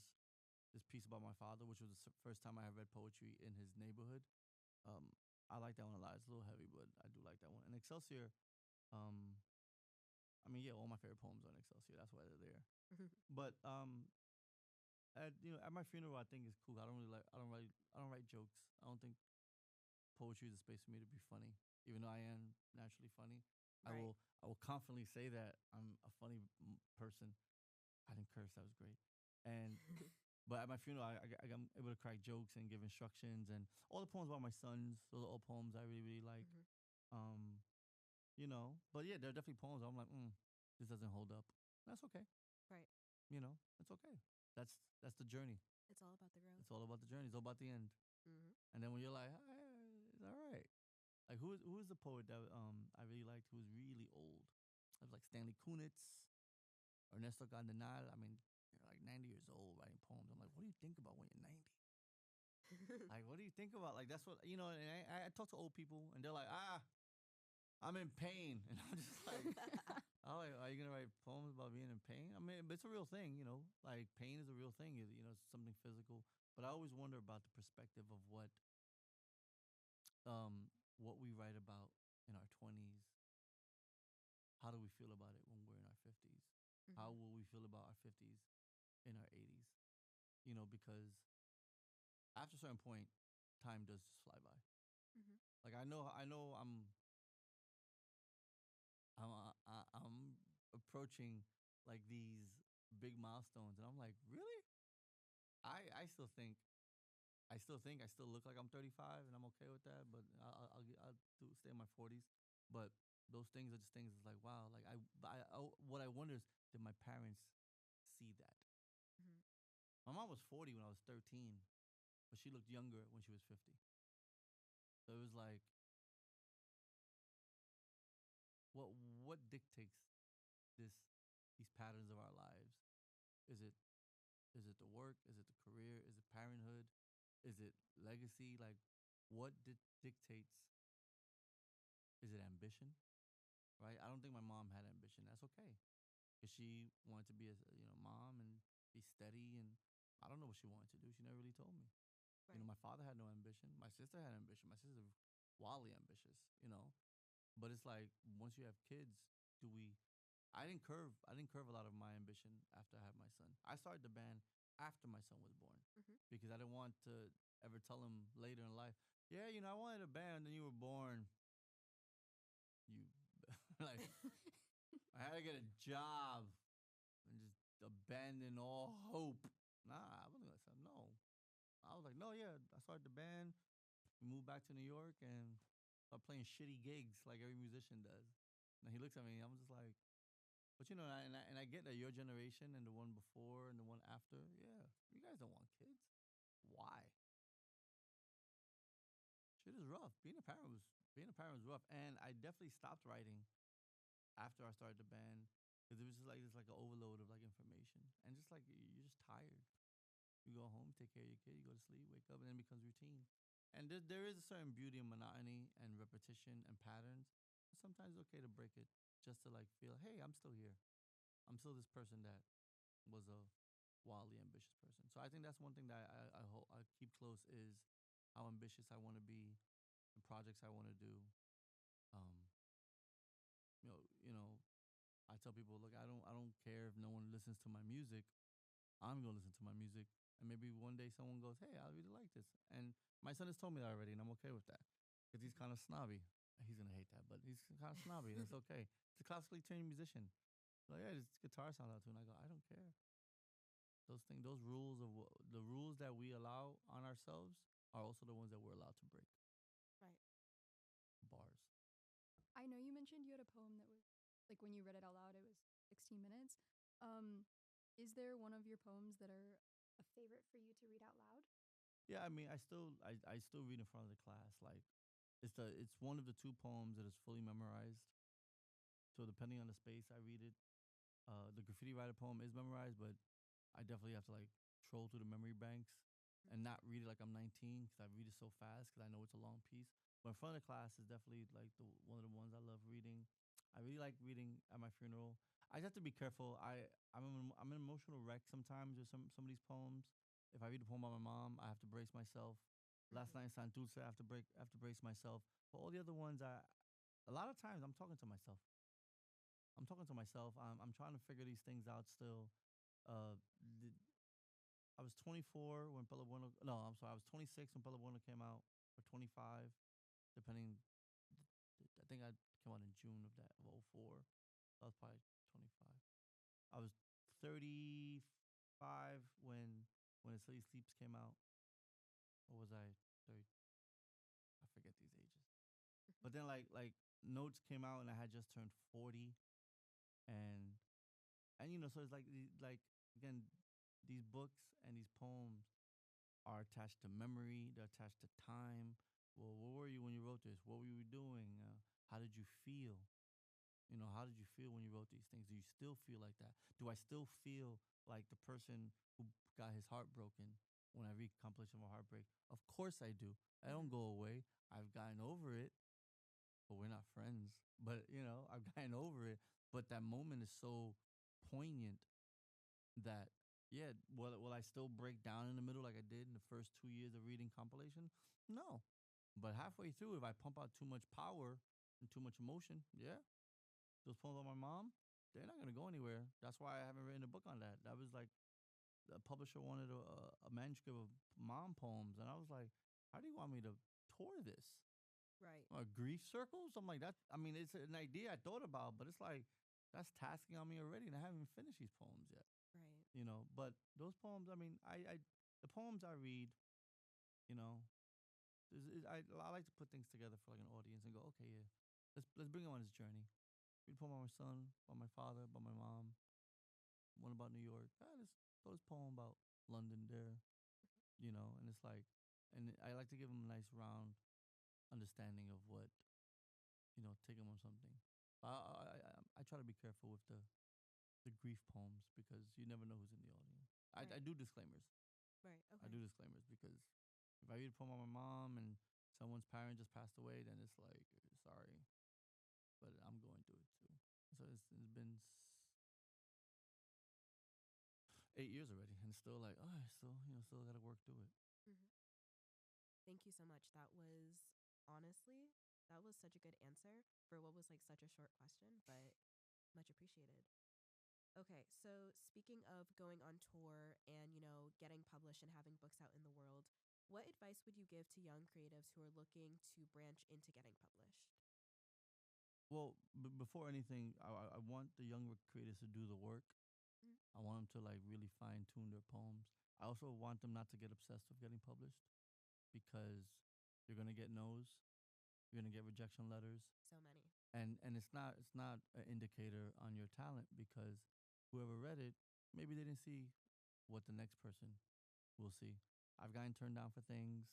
[SPEAKER 3] this piece about my father, which was the first time I had read poetry in his neighborhood. Um, I like that one a lot. It's a little heavy, but I do like that one. And Excelsior, um, I mean, yeah, all my favorite poems are in Excelsior. That's why they're there. But at my funeral, I think it's cool. I don't write jokes. I don't think poetry is a space for me to be funny, even though I am naturally funny.
[SPEAKER 1] Right.
[SPEAKER 3] I will confidently say that I'm a funny person. I didn't curse. That was great. And but at my funeral, I'm able to crack jokes and give instructions, and all the poems about my sons. Those are all poems I really really like.
[SPEAKER 1] Mhm.
[SPEAKER 3] Um, you know, but yeah, there are definitely poems I'm like, this doesn't hold up. That's okay.
[SPEAKER 1] Right.
[SPEAKER 3] You know, it's okay. That's the journey.
[SPEAKER 1] It's all about the growth.
[SPEAKER 3] It's all about the journey. It's all about the end.
[SPEAKER 1] Mm-hmm.
[SPEAKER 3] And then when you're like, it's all right. Like who is the poet that I really liked who was really old? It was like Stanley Kunitz, Ernesto Gandenal. I mean, they're like 90 years old writing poems. I'm like, what do you think about when you're 90? Like, what do you think about? Like, that's what, you know, and I talk to old people and they're like, I'm in pain. And I'm just like, oh, like, are you going to write poems about being in pain? I mean, but it's a real thing, you know, like pain is a real thing. You know, it's something physical. But I always wonder about the perspective of what we write about in our 20s. How do we feel about it when we're in our 50s? How
[SPEAKER 1] Mm-hmm.
[SPEAKER 3] will we feel about our 50s in our 80s? You know, because after a certain point, time does just fly by.
[SPEAKER 1] Mm-hmm.
[SPEAKER 3] Like I know I'm approaching like these big milestones, and I'm like, really? I still think I still look like I'm 35, and I'm okay with that. But I'll stay in my 40s. But those things are just things. It's like wow. Like what I wonder is, did my parents see that?
[SPEAKER 1] Mm-hmm.
[SPEAKER 3] My mom was 40 when I was 13, but she looked younger when she was 50. So it was like, what dictates this these patterns of our lives? Is it the work? Is it the career? Is it parenthood? Is it legacy? Like, what dictates? Is it ambition? Right? I don't think my mom had ambition. That's okay, because she wanted to be a mom and be steady. And I don't know what she wanted to do. She never really told me. You
[SPEAKER 1] Right.
[SPEAKER 3] know, my father had no ambition. My sister had ambition. My sister's wildly ambitious. You know, but it's like once you have kids, do we? I didn't curve a lot of my ambition after I had my son. I started the band after my son was born
[SPEAKER 1] Mm-hmm.
[SPEAKER 3] because I didn't want to ever tell him later in life, yeah, you know, I wanted a band, and then you were born. You like I had to get a job and just abandon all hope. Nah, I wasn't gonna say no. I was like, no, yeah. I started the band. We moved back to New York and started playing shitty gigs like every musician does. And he looks at me. And I'm just like, but you know, and I get that your generation and the one before and the one after, yeah, you guys don't want kids. Why? Shit is rough. Being a parent was rough, and I definitely stopped writing after I started the band because it was just like this like an overload of like information and just like you're just tired. You go home, take care of your kid, you go to sleep, wake up, and then it becomes routine. And there is a certain beauty in monotony and repetition and patterns. But sometimes it's okay to break it just to like feel, hey, I'm still here. I'm still this person that was a wildly ambitious person. So I think that's one thing that I keep close is how ambitious I want to be and projects I want to do. Um, you know, I tell people, look, I don't care if no one listens to my music. I'm gonna listen to my music, and maybe one day someone goes, "Hey, I really like this." And my son has told me that already, and I'm okay with that because he's kind of snobby. He's gonna hate that, but he's kind of snobby, and it's okay. He's a classically trained musician. Like, yeah, this guitar sounds out too, and I go, I don't care. Those things, those rules of the rules that we allow on ourselves are also the ones that we're allowed to break.
[SPEAKER 1] Right.
[SPEAKER 3] Bars.
[SPEAKER 2] I know you mentioned you had a poem that was like when you read it out loud, it was 16 minutes. Um, is there one of your poems that are a favorite for you to read out loud?
[SPEAKER 3] Yeah, I mean, I still read in front of the class. Like, it's one of the two poems that is fully memorized. So depending on the space, I read it. The graffiti writer poem is memorized, but I definitely have to like troll through the memory banks and not read it like I'm 19 because I read it so fast because I know it's a long piece. But in front of the class is definitely like one of the ones I love reading. I really like reading at my funeral. I just have to be careful. I'm an emotional wreck sometimes with some of these poems. If I read a poem about my mom, I have to brace myself. Last night in San Dulce, I have to brace myself. But all the other ones, a lot of times I'm talking to myself. I'm talking to myself. I'm trying to figure these things out still. Uh, the, I was 24 when Bella Buena. No, I'm sorry. I was 26 when Bella Buena came out, or 25, depending. I think I came out in June of that of '04. So I was probably 25. I was 35 when The City Sleeps came out. Or was I 30? I forget these ages. But then like Notes came out and I had just turned 40, and so it's like again, these books and these poems are attached to memory. They're attached to time. Well, where were you when you wrote this? What were you doing? How did you feel? How did you feel when you wrote these things? Do you still feel like that? Do I still feel like the person who got his heart broken when I read Compilation of a Heartbreak? Of course I do. I don't go away. I've gotten over it, but we're not friends. But, I've gotten over it. But that moment is so poignant that, yeah, will I still break down in the middle like I did in the first 2 years of reading Compilation? No. But halfway through, if I pump out too much power and too much emotion, yeah, those poems on my mom, they're not gonna go anywhere. That's why I haven't written a book on that. That was like the publisher wanted a manuscript of mom poems, and I was like, how do you want me to tour this?
[SPEAKER 1] Right.
[SPEAKER 3] Grief circles? I'm like that. I mean, it's an idea I thought about, but it's like that's tasking on me already, and I haven't even finished these poems yet.
[SPEAKER 1] Right.
[SPEAKER 3] But those poems, I mean, I the poems I read, you know, I like to put things together for like an audience and go, okay, yeah, let's bring them on this journey. Read a poem about my son, about my father, about my mom. One about New York. Just throw this poem about London there, and it's like, and I like to give them a nice round understanding of what, take them on something. I try to be careful with the grief poems because you never know who's in the audience. I
[SPEAKER 1] Right.
[SPEAKER 3] do disclaimers.
[SPEAKER 1] Right.
[SPEAKER 3] I
[SPEAKER 1] Okay.
[SPEAKER 3] do disclaimers because if I read a poem about my mom and someone's parent just passed away, then it's like, sorry, but I'm going through it too. So it's been 8 years already, and still like, oh, I still got to work through it.
[SPEAKER 1] hmm Thank you so much. That was such a good answer for what was like such a short question, but much appreciated. Okay, so speaking of going on tour and, getting published and having books out in the world, what advice would you give to young creatives who are looking to branch into getting published?
[SPEAKER 3] Well, before anything, I want the younger creators to do the work.
[SPEAKER 1] Mm.
[SPEAKER 3] I want them to like really fine tune their poems. I also want them not to get obsessed with getting published because you're gonna get no's, you're gonna get rejection letters,
[SPEAKER 1] So many.
[SPEAKER 3] and it's not an indicator on your talent because whoever read it, maybe they didn't see what the next person will see. I've gotten turned down for things.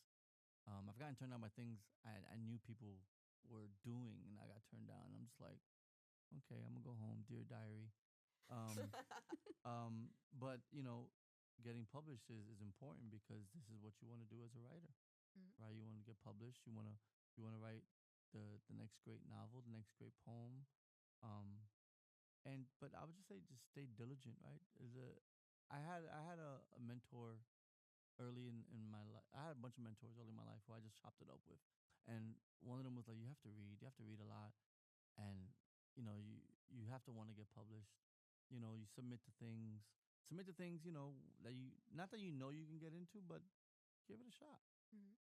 [SPEAKER 3] I've gotten turned down by things I knew people were doing, and I got turned down. I'm just like, okay, I'm gonna go home, dear diary. Um, but getting published is important because this is what you want to do as a writer,
[SPEAKER 1] Mhm.
[SPEAKER 3] right? You want to get published. You wanna write the next great novel, the next great poem. Um, but I would just say just stay diligent, right? I had a mentor early in my life. I had a bunch of mentors early in my life who I just chopped it up with, and one of them was like, you have to read. You have to read a lot, and you have to want to get published. You submit to things. Submit to things, that you not that you can get into, but give it a shot.
[SPEAKER 1] Mhm.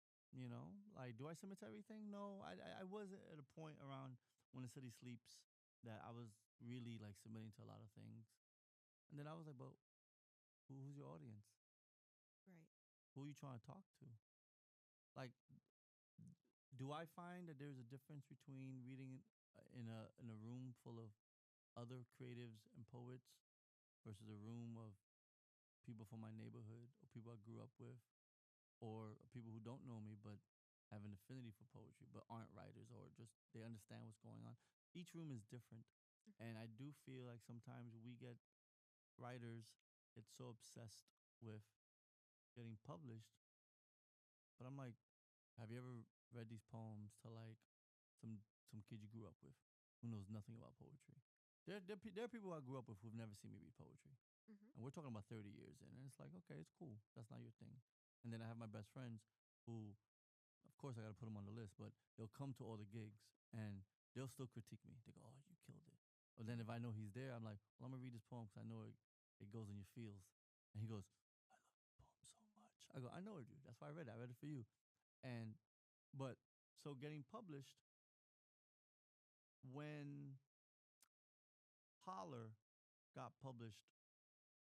[SPEAKER 3] Like, do I submit to everything? No, I was at a point around When the City Sleeps that I was really like submitting to a lot of things, and then I was like, but who's your audience?
[SPEAKER 1] Right.
[SPEAKER 3] Who are you trying to talk to? Like, do I find that there's a difference between reading in a room full of other creatives and poets versus a room of people from my neighborhood or people I grew up with or people who don't know me but have an affinity for poetry but aren't writers or just they understand what's going on? Each room is different.
[SPEAKER 1] Mhm.
[SPEAKER 3] And I do feel like sometimes we get writers get so obsessed with getting published, but I'm like, Have you ever read these poems to like some kid you grew up with who knows nothing about poetry? There are people I grew up with who've never seen me read poetry,
[SPEAKER 1] Mm-hmm.
[SPEAKER 3] and we're talking about 30 years in, and it's like, okay, it's cool. That's not your thing. And then I have my best friends who, of course, I got to put them on the list, but they'll come to all the gigs and they'll still critique me. They go, "Oh, you killed it." But then if I know he's there, I'm like, "Well, I'm gonna read this poem because I know it goes in your feels." And he goes, "I love the poem so much." I go, "I know it, dude. That's why I read it. I read it for you." And but so getting published when Holler got published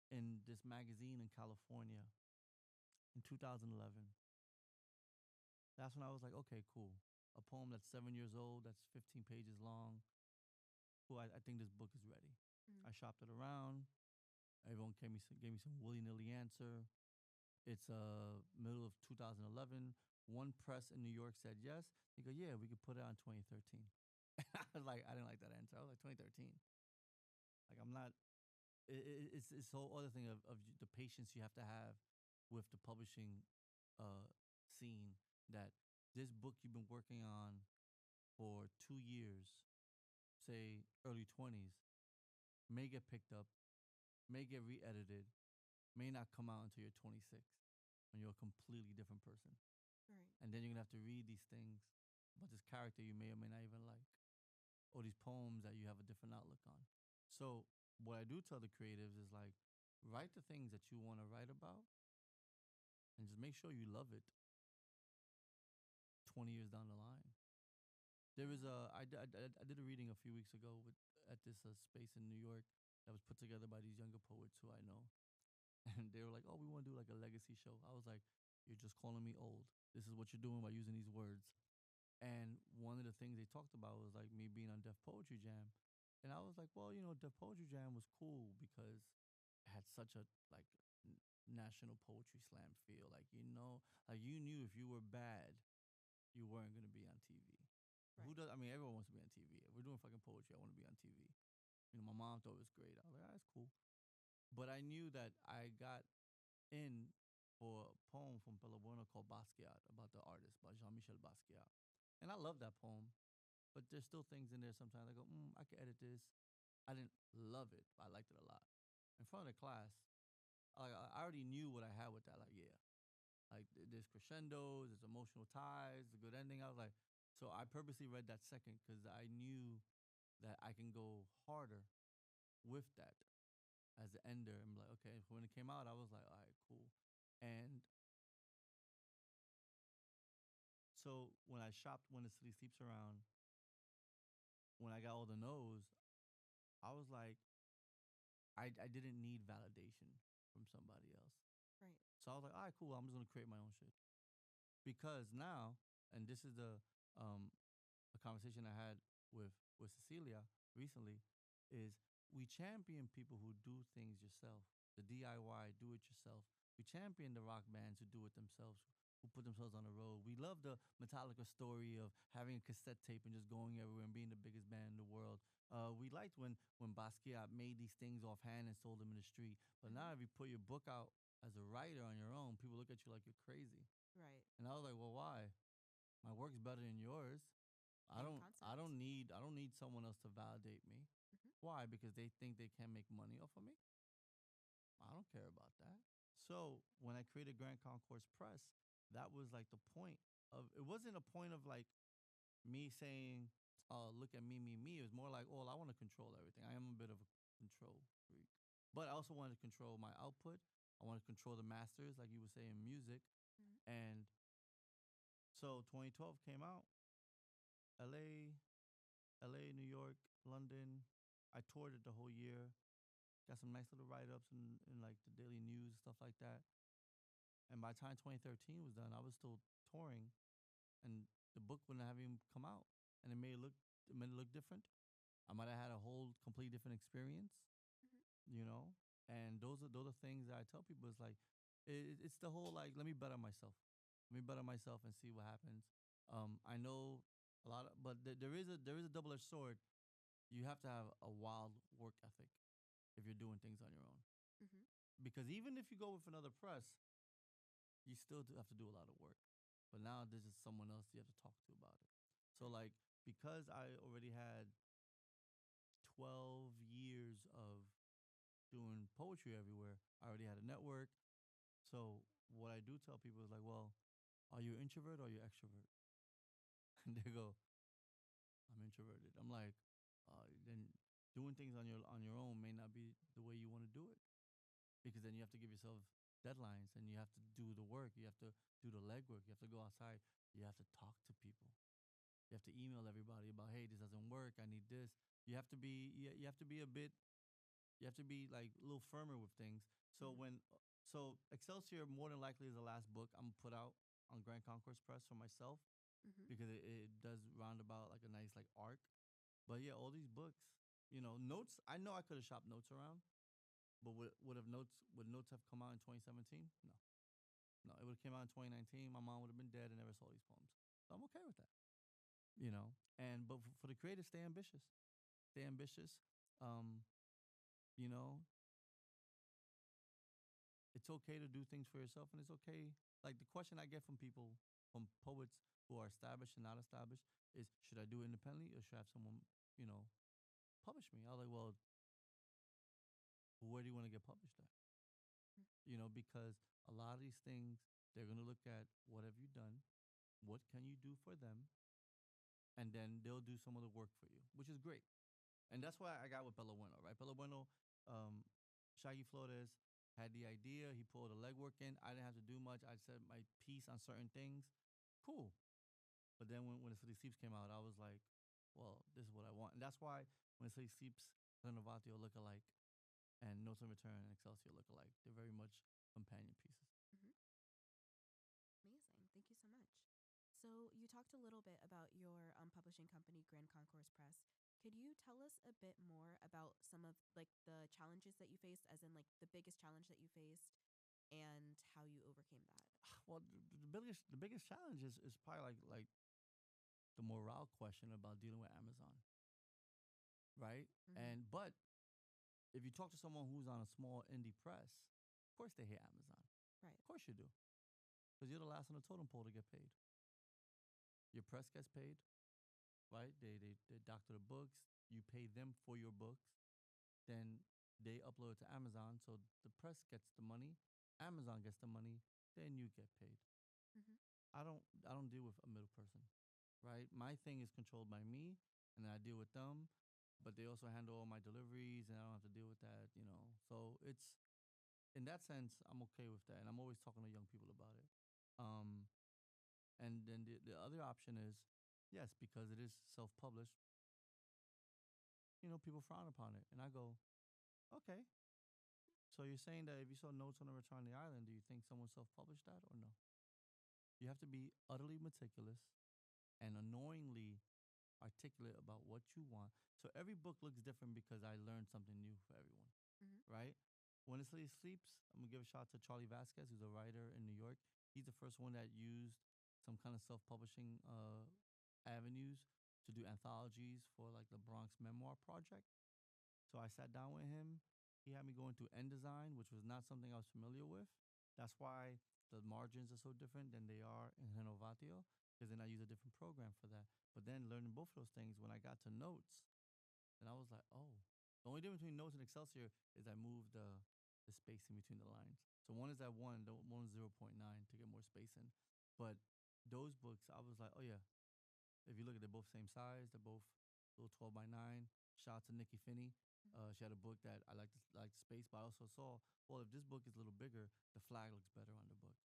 [SPEAKER 3] in this magazine in California in 2011, that's when I was like, okay, cool. A poem that's 7 years old, that's 15 pages long. Cool, I think this book is ready.
[SPEAKER 1] Mm-hmm.
[SPEAKER 3] I shopped it around. Everyone gave me some willy nilly answer. It's middle of 2011. One press in New York said yes. They go, yeah, we could put it on 2013. I was like, I didn't like that answer. I was like, 2013. Like, I'm not. It's the whole other thing of the patience you have to have with the publishing uh, scene. That this book you've been working on for 2 years, say early 20s, may get picked up, may get re-edited, may not come out until you're 26 when you're a completely different person.
[SPEAKER 1] Right.
[SPEAKER 3] And then you're gonna have to read these things about this character you may or may not even like, or these poems that you have a different outlook on. So what I do tell the creatives is like, write the things that you want to write about, and just make sure you love it 20 years down the line. There was a I did a reading a few weeks ago with at this space in New York that was put together by these younger poets who I know, and they were like, "Oh, we want to do like a legacy show." I was like, "You're just calling me old. This is what you're doing by using these words." And one of the things they talked about was like me being on Def Poetry Jam, and I was like, "Well, you know, Def Poetry Jam was cool because it had such a like national poetry slam feel. Like you knew if you were bad, you weren't gonna be on TV.
[SPEAKER 1] Right.
[SPEAKER 3] Who does? I mean, everyone wants to be on TV. If we're doing fucking poetry, I want to be on TV. You know, my mom thought it was great. I was like, ah, that's cool. But I knew that I got in for a poem from Bella Buena called Basquiat about the artist, by Jean-Michel Basquiat. And I love that poem, but there's still things in there sometimes I go, I could edit this. I didn't love it, but I liked it a lot. In front of the class, I already knew what I had with that. Like, yeah, like there's crescendos, there's emotional ties, the good ending. I was like, so I purposely read that second because I knew that I can go harder with that as the ender. I'm like, okay. When it came out, I was like, all right, cool. And so when I shopped When the City Sleeps Around, when I got all the no's, I was like, I didn't need validation from somebody else.
[SPEAKER 1] Right.
[SPEAKER 3] So I was like, all right, cool. I'm just gonna create my own shit because now, and this is a conversation I had with Cecilia recently, is we champion people who do things yourself, the DIY, do it yourself. We champion the rock bands who do it themselves, who put themselves on the road. We love the Metallica story of having a cassette tape and just going everywhere and being the biggest band in the world. We liked when Basquiat made these things offhand and sold them in the street. But
[SPEAKER 1] Mm-hmm.
[SPEAKER 3] now, if you put your book out as a writer on your own, people look at you like you're crazy.
[SPEAKER 1] Right.
[SPEAKER 3] And I was like, well, why? My work's better than yours.
[SPEAKER 1] Same concept.
[SPEAKER 3] I don't need someone else to validate me.
[SPEAKER 1] Mm-hmm.
[SPEAKER 3] Why? Because they think they can make money off of me? I don't care about that. So when I created Grand Concourse Press, that was like the point of it wasn't a point of like me saying, oh, look at me, me, me. It was more like, oh, I want to control everything. I am a bit of a control freak. But I also wanted to control my output. I want to control the masters, like you would say in music.
[SPEAKER 1] Mm-hmm.
[SPEAKER 3] And so 2012 came out. LA, LA, New York, London. I toured it the whole year. Got some nice little write ups in like the Daily News, stuff like that. And by the time 2013 was done, I was still touring, and the book wouldn't have even come out. And it made it look different. I might have had a whole completely different experience,
[SPEAKER 1] Mm-hmm.
[SPEAKER 3] you know. And those are things that I tell people. It's like it's the whole like let me bet on myself, let me bet on myself and see what happens. I know a lot of, but there is a double edged sword. You have to have a wild work ethic if you're doing things on your own.
[SPEAKER 1] Mm-hmm.
[SPEAKER 3] Because even if you go with another press, you still have to do a lot of work. But now there's just someone else you have to talk to about it. So like because I already had 12 years of doing poetry everywhere, I already had a network. So what I do tell people is like, well, are you an introvert or are you extrovert? And they go, I'm introverted. I'm like, then doing things on your own may not be the way you want to do it, because then you have to give yourself deadlines and you have to do the work. You have to do the legwork. You have to go outside. You have to talk to people. You have to email everybody about, hey, this doesn't work. I need this. You have to be a bit. You have to be like a little firmer with things. So Excelsior more than likely is the last book I'm gonna put out on Grand Concourse Press for myself,
[SPEAKER 1] Mm-hmm.
[SPEAKER 3] because it does roundabout like a nice like arc. But yeah, all these books, notes. I know I could have shopped notes around, but would notes have come out in 2017? No, no, it would have came out in 2019. My mom would have been dead and never saw these poems. So I'm okay with that, you know. And but for the creators, stay ambitious, stay ambitious. Um, you know, it's okay to do things for yourself, and it's okay. Like the question I get from people, from poets who are established and not established, is should I do it independently or should I have someone, you know, publish me? I was like, well, where do you want to get published at? Because a lot of these things, they're going to look at what have you done, what can you do for them, and then they'll do some of the work for you, which is great. And that's why I got with Bella Bueno, right? Bella Bueno, Shaggy Flores had the idea. He pulled the legwork in. I didn't have to do much. I said my piece on certain things. Cool. But then when The City Sleeps came out, I was like, well, this is what I want. And that's why when The City Sleeps, Renovatio look alike, and Notes on Return and Excelsior look alike. They're very much companion pieces.
[SPEAKER 1] Mm-hmm. Amazing. Thank you so much. So you talked a little bit about your publishing company, Grand Concourse Press. Could you tell us a bit more about some of like the challenges that you faced, as in like the biggest challenge that you faced, and how you overcame that?
[SPEAKER 3] Well, the biggest challenge is probably like the morale question about dealing with Amazon, right?
[SPEAKER 1] Mm-hmm.
[SPEAKER 3] And but if you talk to someone who's on a small indie press, of course they hate Amazon.
[SPEAKER 1] Right.
[SPEAKER 3] Of course you do, because you're the last on the totem pole to get paid. Your press gets paid, right? They doctor the books. You pay them for your books. Then they upload it to Amazon, so the press gets the money, Amazon gets the money, then you get paid.
[SPEAKER 1] Mm-hmm.
[SPEAKER 3] I don't deal with a middle person, right? My thing is controlled by me, and then I deal with them, but they also handle all my deliveries, and I don't have to deal with that. So it's in that sense, I'm okay with that, and I'm always talking to young people about it. Um, and then the other option is, yes, because it is self-published. People frown upon it, and I go, okay. So you're saying that if you saw Notes on the Return to the Island, do you think someone self-published that or no? You have to be utterly meticulous and annoyingly articulate about what you want. So every book looks different because I learned something new for everyone,
[SPEAKER 1] Mm-hmm.
[SPEAKER 3] right? When the City Sleeps, I'm gonna give a shout out to Charlie Vasquez, who's a writer in New York. He's the first one that used some kind of self-publishing avenues to do anthologies for like the Bronx Memoir Project. So I sat down with him. He had me go into InDesign, which was not something I was familiar with. That's why the margins are so different than they are in Renovatio, because then I use a different program for that. But then learning both of those things, when I got to Notes, then I was like, oh. The only difference between Notes and Excelsior is I moved the spacing between the lines. So one is at 1, the one is 0.9 to get more spacing. But those books, I was like, oh yeah. If you look at, they're both same size. They're both little 12 by 9. Shout out to Nikki Finney. She had a book that I like the space, but I also saw, well, if this book is a little bigger, the flag looks better on the book.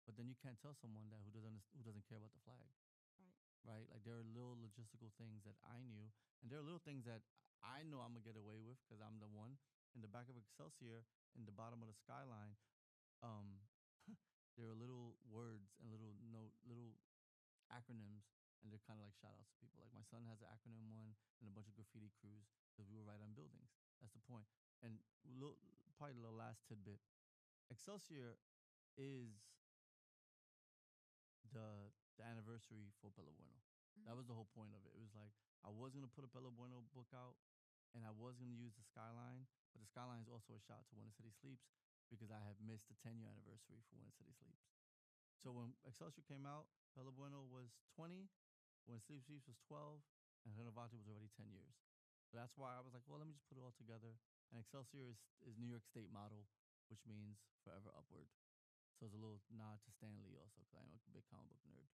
[SPEAKER 3] But then you can't tell someone that who doesn't care about the flag,
[SPEAKER 1] Right.
[SPEAKER 3] right? Like there are little logistical things that I knew, and there are little things that I know I'm gonna get away with because I'm the one. In the back of Excelsior, in the bottom of the skyline, um, there are little words and little acronyms, and they're kind of like shout outs to people. Like my son has an acronym one and a bunch of graffiti crews because we were right on buildings. That's the point. And probably the last tidbit, Excelsior is the anniversary for Bella Bueno.
[SPEAKER 1] Mm-hmm.
[SPEAKER 3] That was the whole point of it. It was like I was gonna put a Bella Bueno book out, and I was gonna use the Skyline, but the Skyline is also a shout to When the City Sleeps because I have missed the 10-year anniversary for When the City Sleeps. So when Excelsior came out, Bella Bueno was 20, when Sleep Sleeps was 12, and Renovate was already 10 years. So that's why I was like, well, let me just put it all together. And Excelsior is New York State motto, which means forever upward. So it's a little nod to Stan Lee also, because I'm a big comic book nerd.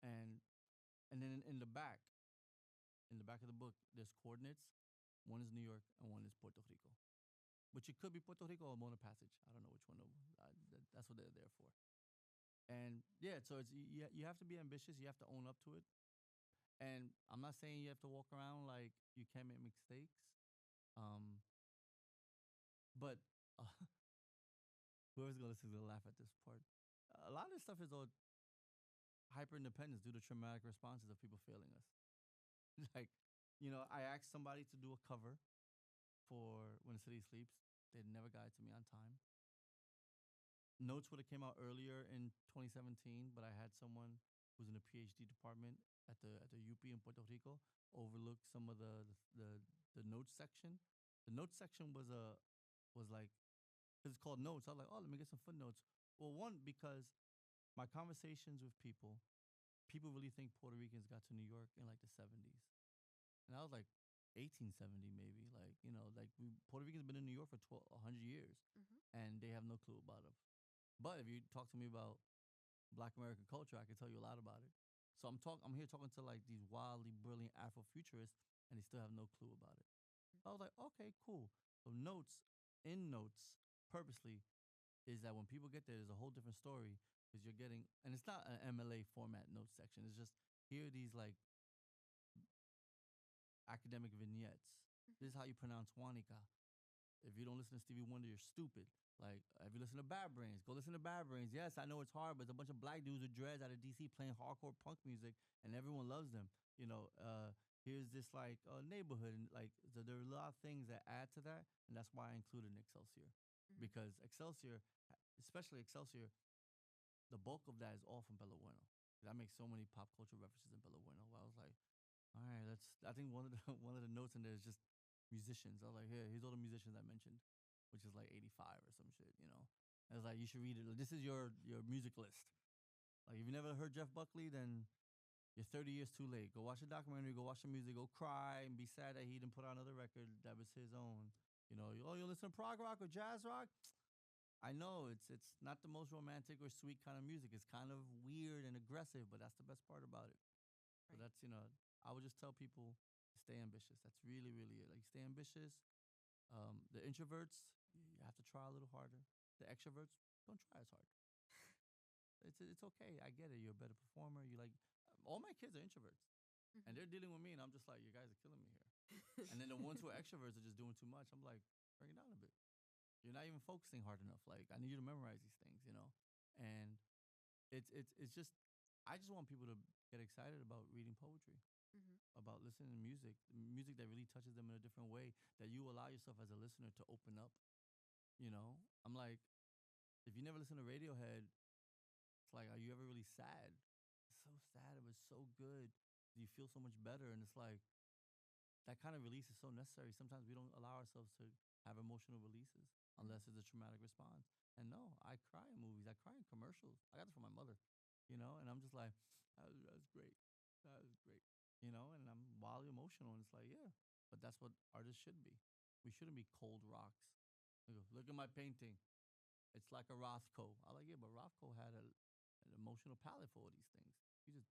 [SPEAKER 1] Mhm.
[SPEAKER 3] And then in the back of the book, there's coordinates. One is New York and one is Puerto Rico. Which it could be Puerto Rico or Mona Passage. I don't know which one. That's what they're there for. And yeah, so you have to be ambitious. You have to own up to it. And I'm not saying you have to walk around like you can't make mistakes. Um, but uh, whoever's gonna listen is gonna laugh at this part. A lot of this stuff is all hyper independence due to traumatic responses of people failing us. Like, I asked somebody to do a cover for When the City Sleeps. They never got it to me on time. Notes would have came out earlier in 2017, but I had someone who's in the PhD department at the UP in Puerto Rico overlook some of the notes section. The notes section was like, because it's called notes. I was like, oh, let me get some footnotes. Well, one, because my conversations with people really think Puerto Ricans got to New York in like the 70s, and I was like 1870 maybe. Like, Puerto Ricans been in New York for 100 years,
[SPEAKER 1] Mhm.
[SPEAKER 3] and they have no clue about it. But if you talk to me about Black American culture, I can tell you a lot about it. So I'm here talking to like these wildly brilliant Afrofuturists, and they still have no clue about it. I was like, okay, cool. So notes, purposely, is that when people get there, there's a whole different story because you're getting, and it's not an MLA format notes section. It's just here are these like academic vignettes.
[SPEAKER 1] Mhm.
[SPEAKER 3] This is how you pronounce Juanica. If you don't listen to Stevie Wonder, you're stupid. Like, if you listen to Bad Brains, go listen to Bad Brains. Yes, I know it's hard, but it's a bunch of black dudes with dreads out of DC playing hardcore punk music, and everyone loves them. Here's this like neighborhood, and like so there are a lot of things that add to that, and that's why I included in Excelsior,
[SPEAKER 1] Mhm.
[SPEAKER 3] because Excelsior, especially Excelsior, the bulk of that is all from Bella Bueno. I make so many pop culture references in Bella Bueno. Where I was like, all right, let's. I think one of the one of the notes in there is just musicians. I was like, here's all the musicians I mentioned, which is like 85 or some shit. I was like, you should read it. Like, this is your music list. Like, if you never heard Jeff Buckley, then you're 30 years too late. Go watch the documentary. Go watch the music. Go cry and be sad that he didn't put out another record that was his own. You listen to prog rock or jazz rock. I know it's not the most romantic or sweet kind of music. It's kind of weird and aggressive, but that's the best part about it. So
[SPEAKER 1] Right.
[SPEAKER 3] I would just tell people stay ambitious. That's really, really it. Like, stay ambitious. The introverts, you have to try a little harder. The extroverts, don't try as hard. It's okay. I get it. You're a better performer. You like all my kids are introverts, and
[SPEAKER 1] Mhm.
[SPEAKER 3] they're dealing with me, and I'm just like, you guys are killing me here. And then the ones who are extroverts are just doing too much. I'm like, bring it down a bit. You're not even focusing hard enough. Like, I need you to memorize these things. And it's just I just want people to get excited about reading poetry,
[SPEAKER 1] Mhm.
[SPEAKER 3] about listening to music that really touches them in a different way, that you allow yourself as a listener to open up. I'm like, if you never listen to Radiohead, it's like, are you ever really sad? It's so sad. It was so good. You feel so much better, and it's like that kind of release is so necessary. Sometimes we don't allow ourselves to have emotional releases unless it's a traumatic response. And no, I cry in movies. I cry in commercials. I got this from my mother, and I'm just like, that's great. That is great. And I'm wildly emotional. And it's like, yeah, but that's what artists should be. We shouldn't be cold rocks. Look at my painting. It's like a Rothko. I like, yeah, but Rothko had an emotional palette for all these things. You just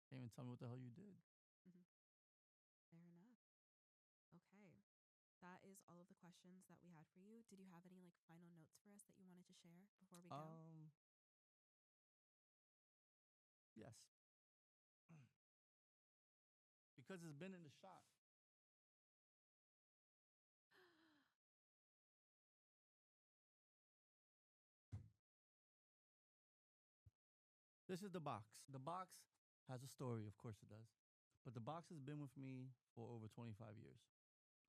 [SPEAKER 3] can't even tell me what the hell you did.
[SPEAKER 1] Mhm. Fair enough. Okay. That is all of the questions that we had for you. Did you have any like final notes for us that you wanted to share before we go?
[SPEAKER 3] Um, yes, because it's been in the shot. This is the box. The box has a story, of course it does. But the box has been with me for over 25 years.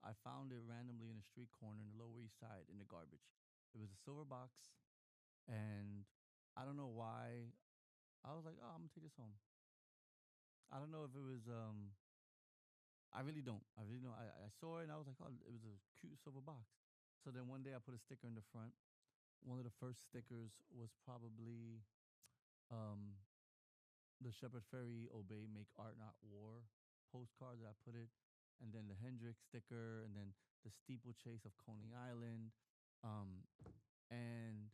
[SPEAKER 3] I found it randomly in a street corner in the Lower East Side in the garbage. It was a silver box, and I don't know why. I was like, oh, I'm gonna take this home. I don't know if it was. I really don't. I really don't. I saw it and I was like, oh, it was a cute silver box. So then one day I put a sticker in the front. One of the first stickers was probably Um, the Shepherd Ferry Obey Make Art Not War postcard that I put it, and then the Hendrix sticker, and then the steeplechase of Coney Island, um, and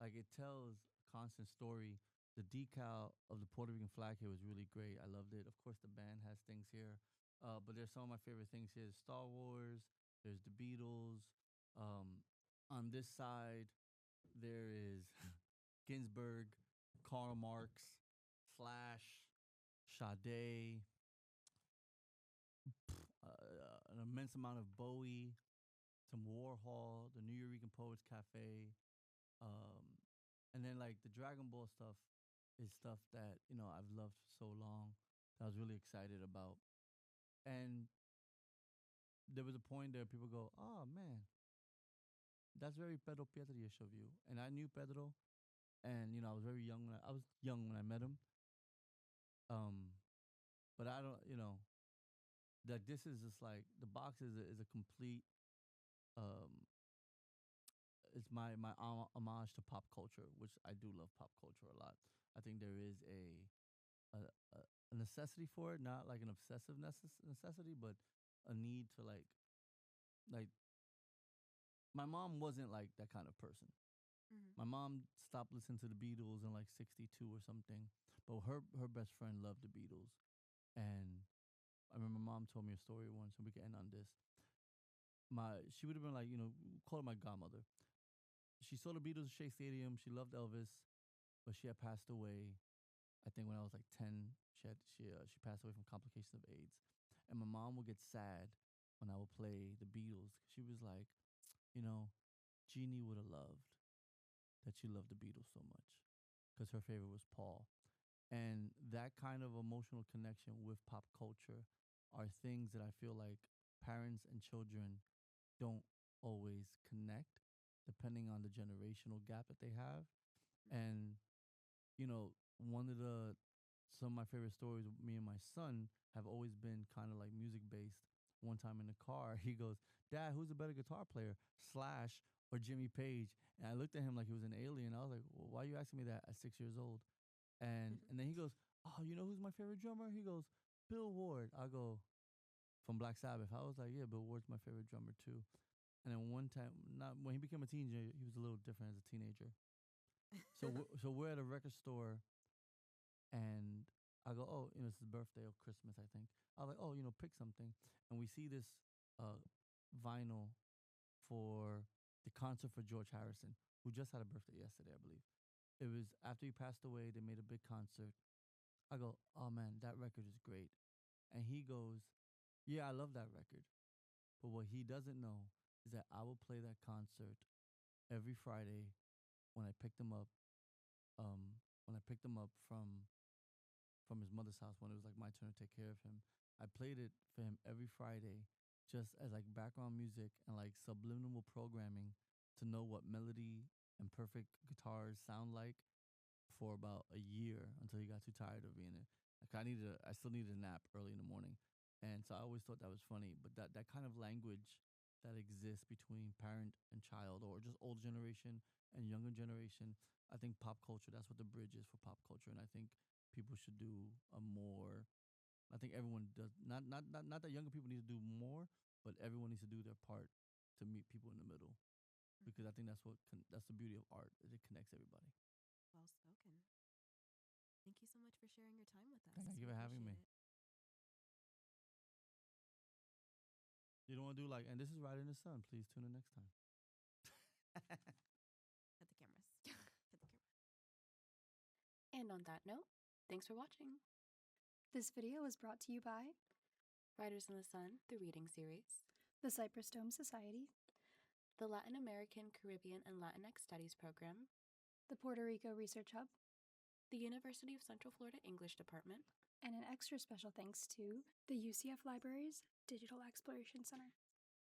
[SPEAKER 3] like it tells a constant story. The decal of the Puerto Rican flag here was really great. I loved it. Of course, the band has things here, but there's some of my favorite things here. Star Wars. There's the Beatles. Um, on this side, there is Ginsberg, Karl Marx, Slash, Sade, an immense amount of Bowie, some Warhol, the New Eureka Poets Cafe, um, and then like the Dragon Ball stuff is stuff that I've loved for so long that I was really excited about. And there was a point there people go, "Oh man, that's very Pedro Pietri-ish of you." And I knew Pedro, and I was very young I was young when I met him. Um, but I don't, that this is just like the box is a complete um it's my homage to pop culture, which I do love pop culture a lot. I think there is a, a necessity for it, not like an obsessive necessity, but a need to like my mom wasn't like that kind of person.
[SPEAKER 1] Mm-hmm.
[SPEAKER 3] My mom stopped listening to the Beatles in like 62 or something, but her best friend loved the Beatles. And I remember my mom told me a story once, and we can end on this. She would have been like, call her my godmother. She saw the Beatles at Shea Stadium. She loved Elvis, but she had passed away. I think when I was like 10, she passed away from complications of AIDS. And my mom would get sad when I would play the Beatles. She was like, you know, Jeannie would have loved that you loved the Beatles so much because her favorite was Paul. And that kind of emotional connection with pop culture are things that I feel like parents and children don't always connect depending on the generational gap that they have. And, one of the some of my favorite stories with me and my son have always been kind of like music based. One time in the car, he goes, "Dad, who's a better guitar player, Slash or Jimmy Page?" And I looked at him like he was an alien. I was like, well, "Why are you asking me that at 6 years old?" And then he goes, "Oh, you know who's my favorite drummer?" He goes, "Bill Ward." I go, "From Black Sabbath." I was like, "Yeah, Bill Ward's my favorite drummer too." And then one time, not when he became a teenager, he was a little different as a teenager. So we're at a record store, and I go, "Oh, it's his birthday or Christmas, I think." I was like, "Oh, pick something." And we see this uh, vinyl for the concert for George Harrison, who just had a birthday yesterday, I believe. It was after he passed away. They made a big concert. I go, "Oh man, that record is great." And he goes, "Yeah, I love that record." But what he doesn't know is that I will play that concert every Friday when I picked him up. When I picked him up from his mother's house when it was like my turn to take care of him. I played it for him every Friday just as like background music and like subliminal programming to know what melody and perfect guitars sound like for about a year until he got too tired of being it. Like I still needed a nap early in the morning. And so I always thought that was funny, but that kind of language that exists between parent and child or just old generation and younger generation, I think pop culture, that's what the bridge is for pop culture. And I think people should do a more. I think everyone does not that younger people need to do more, but everyone needs to do their part to meet people in the middle because I think that's the beauty of art. Is it connects everybody.
[SPEAKER 1] Well spoken. Thank you so much for sharing your time with us.
[SPEAKER 3] Thank you
[SPEAKER 1] We
[SPEAKER 3] for having me.
[SPEAKER 1] appreciate it.
[SPEAKER 3] You don't want to do like, and this is Riding the Sun. Please tune in next time.
[SPEAKER 1] Hit the cameras. Hit the camera.
[SPEAKER 4] And on that note, thanks for watching.
[SPEAKER 2] This video was brought to you by
[SPEAKER 4] Riders in the Sun, the reading series,
[SPEAKER 2] the Cypress Dome Society,
[SPEAKER 4] the Latin American, Caribbean, and Latinx Studies program,
[SPEAKER 2] the Puerto Rico Research Hub,
[SPEAKER 4] the University of Central Florida English Department,
[SPEAKER 2] and an extra special thanks to the UCF Library's Digital Exploration Center.